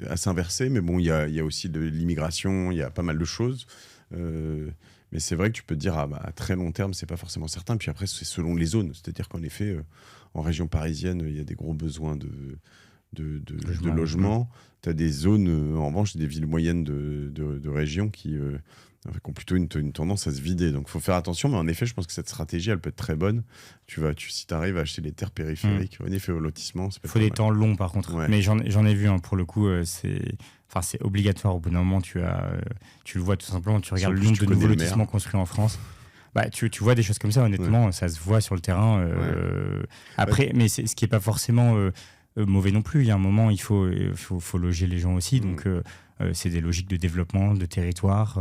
à s'inverser, mais bon, il y a aussi de l'immigration, il y a pas mal de choses. Mais c'est vrai que tu peux te dire, à très long terme, c'est pas forcément certain. Puis après, c'est selon les zones. C'est-à-dire qu'en effet, en région parisienne, il y a des gros besoins de logement. Tu as des zones, en revanche, des villes moyennes de régions qui ont plutôt une tendance à se vider. Donc, il faut faire attention. Mais en effet, je pense que cette stratégie, elle peut être très bonne. Si tu arrives à acheter des terres périphériques, en effet, au lotissement, il faut des temps longs, par contre. Ouais. Mais j'en ai vu, pour le coup, c'est obligatoire. Au bout d'un moment, tu le vois tout simplement. Tu regardes le nombre de nouveaux lotissements construits en France. Bah, tu vois des choses comme ça, honnêtement, ça se voit sur le terrain. Après, mais ce qui n'est pas forcément... mauvais non plus. Il y a un moment, il faut loger les gens aussi. Donc, c'est des logiques de développement, de territoire.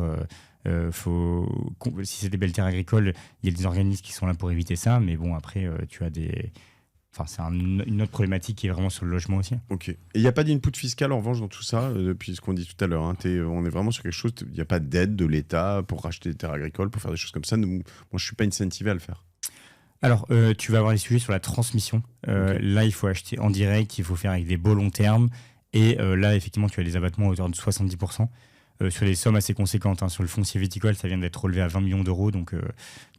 Si c'est des belles terres agricoles, il y a des organismes qui sont là pour éviter ça. Mais bon, après, tu as c'est une autre problématique qui est vraiment sur le logement aussi. Ok. Et il n'y a pas d'input fiscal en revanche dans tout ça, depuis ce qu'on dit tout à l'heure. On est vraiment sur quelque chose. Il n'y a pas d'aide de l'État pour racheter des terres agricoles, pour faire des choses comme ça. Moi, je ne suis pas incentivé à le faire. Alors, tu vas avoir des sujets sur la transmission. Là, il faut acheter en direct, il faut faire avec des beaux long termes. Et là, effectivement, tu as des abattements à hauteur de 70%. Sur des sommes assez conséquentes. Sur le foncier viticole, ça vient d'être relevé à 20 millions d'euros. Donc,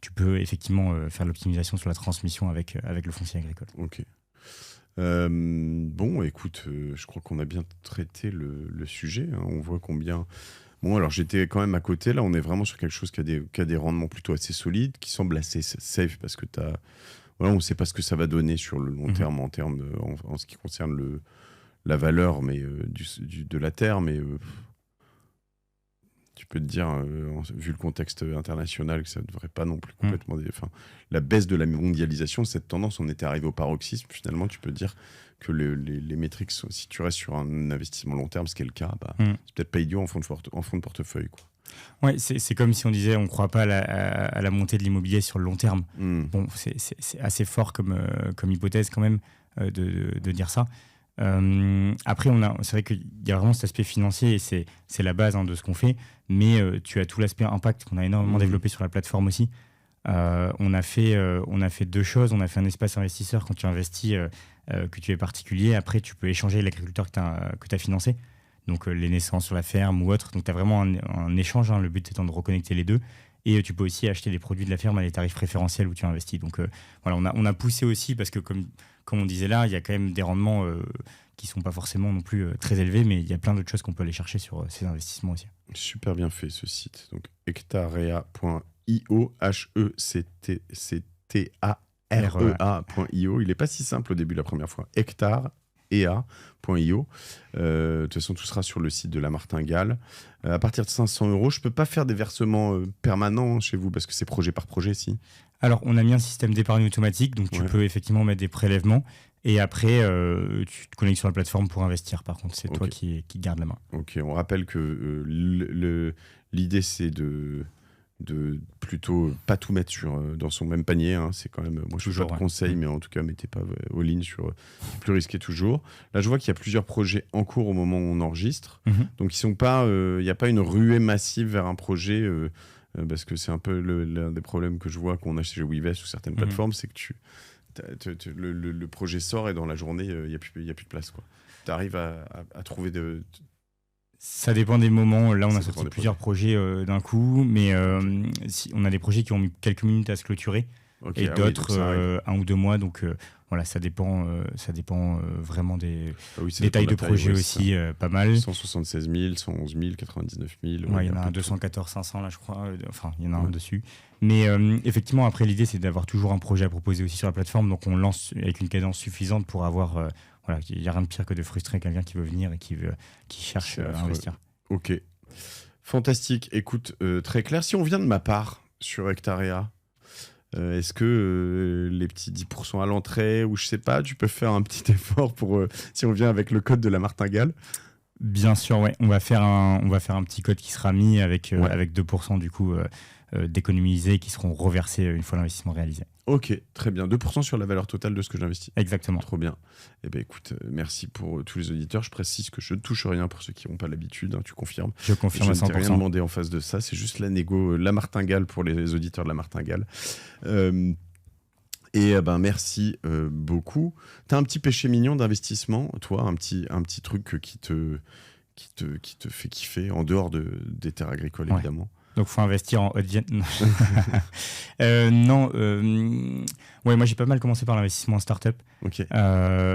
tu peux effectivement faire l'optimisation sur la transmission avec le foncier agricole. Ok. Bon, écoute, je crois qu'on a bien traité le sujet. On voit combien... Bon, alors j'étais quand même à côté. Là, on est vraiment sur quelque chose qui a des rendements plutôt assez solides, qui semble assez safe, parce que on ne sait pas ce que ça va donner sur le long terme, en ce qui concerne la valeur de la terre, mais tu peux te dire, vu le contexte international, que ça ne devrait pas non plus complètement... la baisse de la mondialisation, cette tendance, on était arrivé au paroxysme. Finalement, tu peux dire que les métriques, si tu restes sur un investissement long terme, ce qui est le cas, c'est peut-être pas idiot en fond de portefeuille, quoi. Ouais, c'est comme si on disait on ne croit pas à la montée de l'immobilier sur le long terme. Bon, c'est assez fort comme hypothèse quand même de dire ça. Après, c'est vrai qu'il y a vraiment cet aspect financier et c'est la base de ce qu'on fait, mais tu as tout l'aspect impact qu'on a énormément développé sur la plateforme aussi. On a fait deux choses. On a fait un espace investisseur quand tu investis, que tu es particulier. Après, tu peux échanger avec l'agriculteur que tu as financé. donc les naissances sur la ferme ou autre. Donc tu as vraiment un échange, le but étant de reconnecter les deux. Et tu peux aussi acheter des produits de la ferme à des tarifs préférentiels où tu investis. Donc voilà, on a poussé aussi parce que comme on disait là, il y a quand même des rendements qui sont pas forcément non plus très élevés, mais il y a plein d'autres choses qu'on peut aller chercher sur ces investissements aussi. Super bien fait ce site. Donc hectarea.io, hectarea.io. Il est pas si simple au début la première fois. hectarea.io. De toute façon, tout sera sur le site de la Martingale. À partir de 500 €, je peux pas faire des versements permanents chez vous parce que c'est projet par projet, si. Alors, on a mis un système d'épargne automatique, donc tu peux effectivement mettre des prélèvements. Et après, tu te connectes sur la plateforme pour investir. Par contre, c'est toi qui garde la main. Ok, on rappelle que l'idée, c'est de plutôt pas tout mettre dans son même panier. C'est quand même, moi je ne fais pas de conseils, mais en tout cas, mettez pas all-in sur plus risqué toujours. Là, je vois qu'il y a plusieurs projets en cours au moment où on enregistre. Donc, il n'y a pas une ruée massive vers un projet, parce que c'est un peu l'un des problèmes que je vois qu'on a chez Weavest ou certaines plateformes, c'est que le projet sort et dans la journée, il n'y a plus de place. Tu arrives à trouver Ça dépend des moments. Là, on a sorti plusieurs projets d'un coup, mais on a des projets qui ont mis quelques minutes à se clôturer et d'autres 1 ou 2 mois. Donc voilà, ça dépend vraiment des tailles de projet aussi, pas mal. 176 000, 111 000, 99 000. Il y en a un 214 500 là, je crois. Enfin, il y en a un dessus. Mais effectivement, après, l'idée, c'est d'avoir toujours un projet à proposer aussi sur la plateforme. Donc, on lance avec une cadence suffisante pour avoir... Voilà, il n'y a rien de pire que de frustrer quelqu'un qui veut venir et qui cherche à investir. Ok. Fantastique. Écoute, très clair. Si on vient de ma part sur Hectarea, est-ce que les petits 10% à l'entrée, ou je sais pas, tu peux faire un petit effort pour si on vient avec le code de la Martingale? Bien sûr, ouais. On va faire un petit code qui sera mis avec 2% du coup d'économisés qui seront reversés une fois l'investissement réalisé. Ok, très bien. 2% sur la valeur totale de ce que j'investis. Exactement. Trop bien. Eh ben écoute, merci pour tous les auditeurs. Je précise que je ne touche rien pour ceux qui n'ont pas l'habitude. Tu confirmes? Je confirme à 100%. Je ne t'ai rien demandé en face de ça. C'est juste la négo, la Martingale pour les auditeurs de la Martingale. Merci beaucoup. T'as un petit péché mignon d'investissement, toi, un petit truc qui te fait kiffer en dehors des terres agricoles, évidemment. Donc, faut investir en haute moi, j'ai pas mal commencé par l'investissement en start-up. Okay.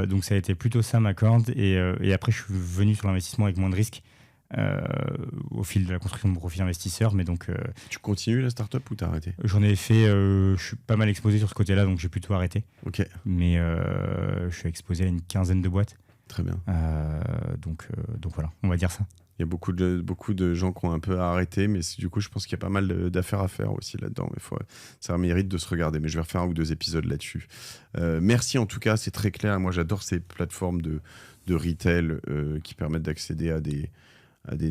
Donc, ça a été plutôt ça ma corde. Et après, je suis venu sur l'investissement avec moins de risques au fil de la construction de mon profil investisseur. Mais donc, tu continues la start-up ou t'as arrêté? J'en ai fait. Je suis pas mal exposé sur ce côté-là, donc j'ai plutôt arrêté. Ok. Mais je suis exposé à une quinzaine de boîtes. Très bien. Donc voilà, on va dire ça. Il y a beaucoup de gens qui ont un peu arrêté, mais du coup, je pense qu'il y a pas mal d'affaires à faire aussi là-dedans. Mais ça mérite de se regarder. Mais je vais refaire 1 ou 2 épisodes là-dessus. Merci en tout cas, c'est très clair. Moi, j'adore ces plateformes de retail qui permettent d'accéder à des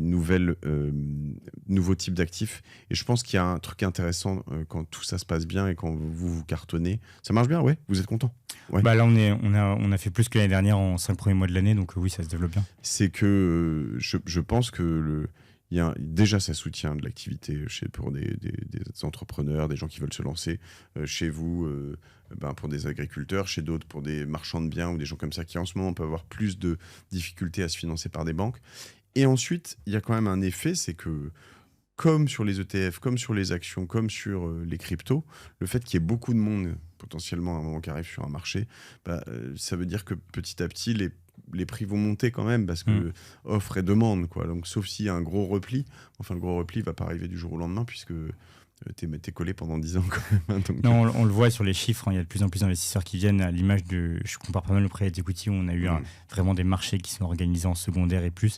nouveaux types d'actifs. Et je pense qu'il y a un truc intéressant quand tout ça se passe bien et quand vous cartonnez. Ça marche bien, ouais? Vous êtes content? Ouais. Bah là, on a fait plus que l'année dernière en 5 premiers mois de l'année, donc oui, ça se développe bien. C'est que je pense que déjà, ça soutient de l'activité pour des entrepreneurs, des gens qui veulent se lancer. Chez vous, pour des agriculteurs, chez d'autres, pour des marchands de biens ou des gens comme ça qui, en ce moment, peuvent avoir plus de difficultés à se financer par des banques. Et ensuite, il y a quand même un effet, c'est que comme sur les ETF, comme sur les actions, comme sur les cryptos, le fait qu'il y ait beaucoup de monde potentiellement à un moment qui arrive sur un marché, ça veut dire que petit à petit, les prix vont monter quand même parce que offre et demande, quoi. Donc, sauf s'il y a un gros repli, enfin le gros repli va pas arriver du jour au lendemain puisque t'es collé pendant 10 ans quand même. Donc, non, on le voit sur les chiffres, il y a de plus en plus d'investisseurs qui viennent à l'image je compare pas mal au private equity où on a eu vraiment des marchés qui sont organisés en secondaire et plus.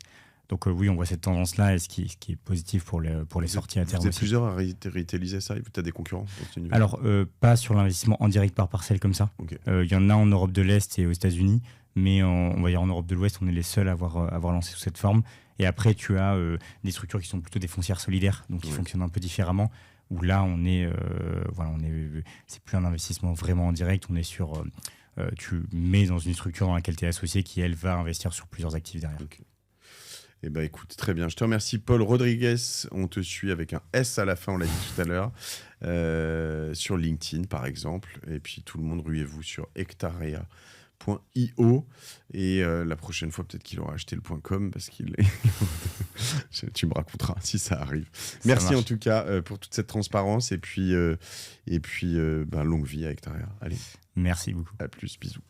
Donc oui, on voit cette tendance-là, et ce qui est positif pour les sorties à terme. Vous êtes plusieurs à retailiser ça? Tu as des concurrents dans cet univers? Alors, pas sur l'investissement en direct par parcelle comme ça. Il y en a en Europe de l'Est et aux États-Unis, mais on va dire en Europe de l'Ouest, on est les seuls à avoir lancé sous cette forme. Et après, tu as des structures qui sont plutôt des foncières solidaires, donc qui fonctionnent un peu différemment, où là, c'est plus un investissement vraiment en direct, on est sur... tu mets dans une structure dans laquelle tu es associé qui, elle, va investir sur plusieurs actifs derrière. Okay. Eh ben écoute, très bien. Je te remercie, Paul Rodriguez. On te suit avec un S à la fin, on l'a dit tout à l'heure, sur LinkedIn par exemple. Et puis tout le monde, ruez-vous sur hectarea.io. .io et la prochaine fois peut-être qu'il aura acheté le .com parce qu'il est... tu me raconteras si ça arrive. Merci en tout cas pour toute cette transparence et puis longue vie avec Taria. Allez. Merci beaucoup. À plus, bisous.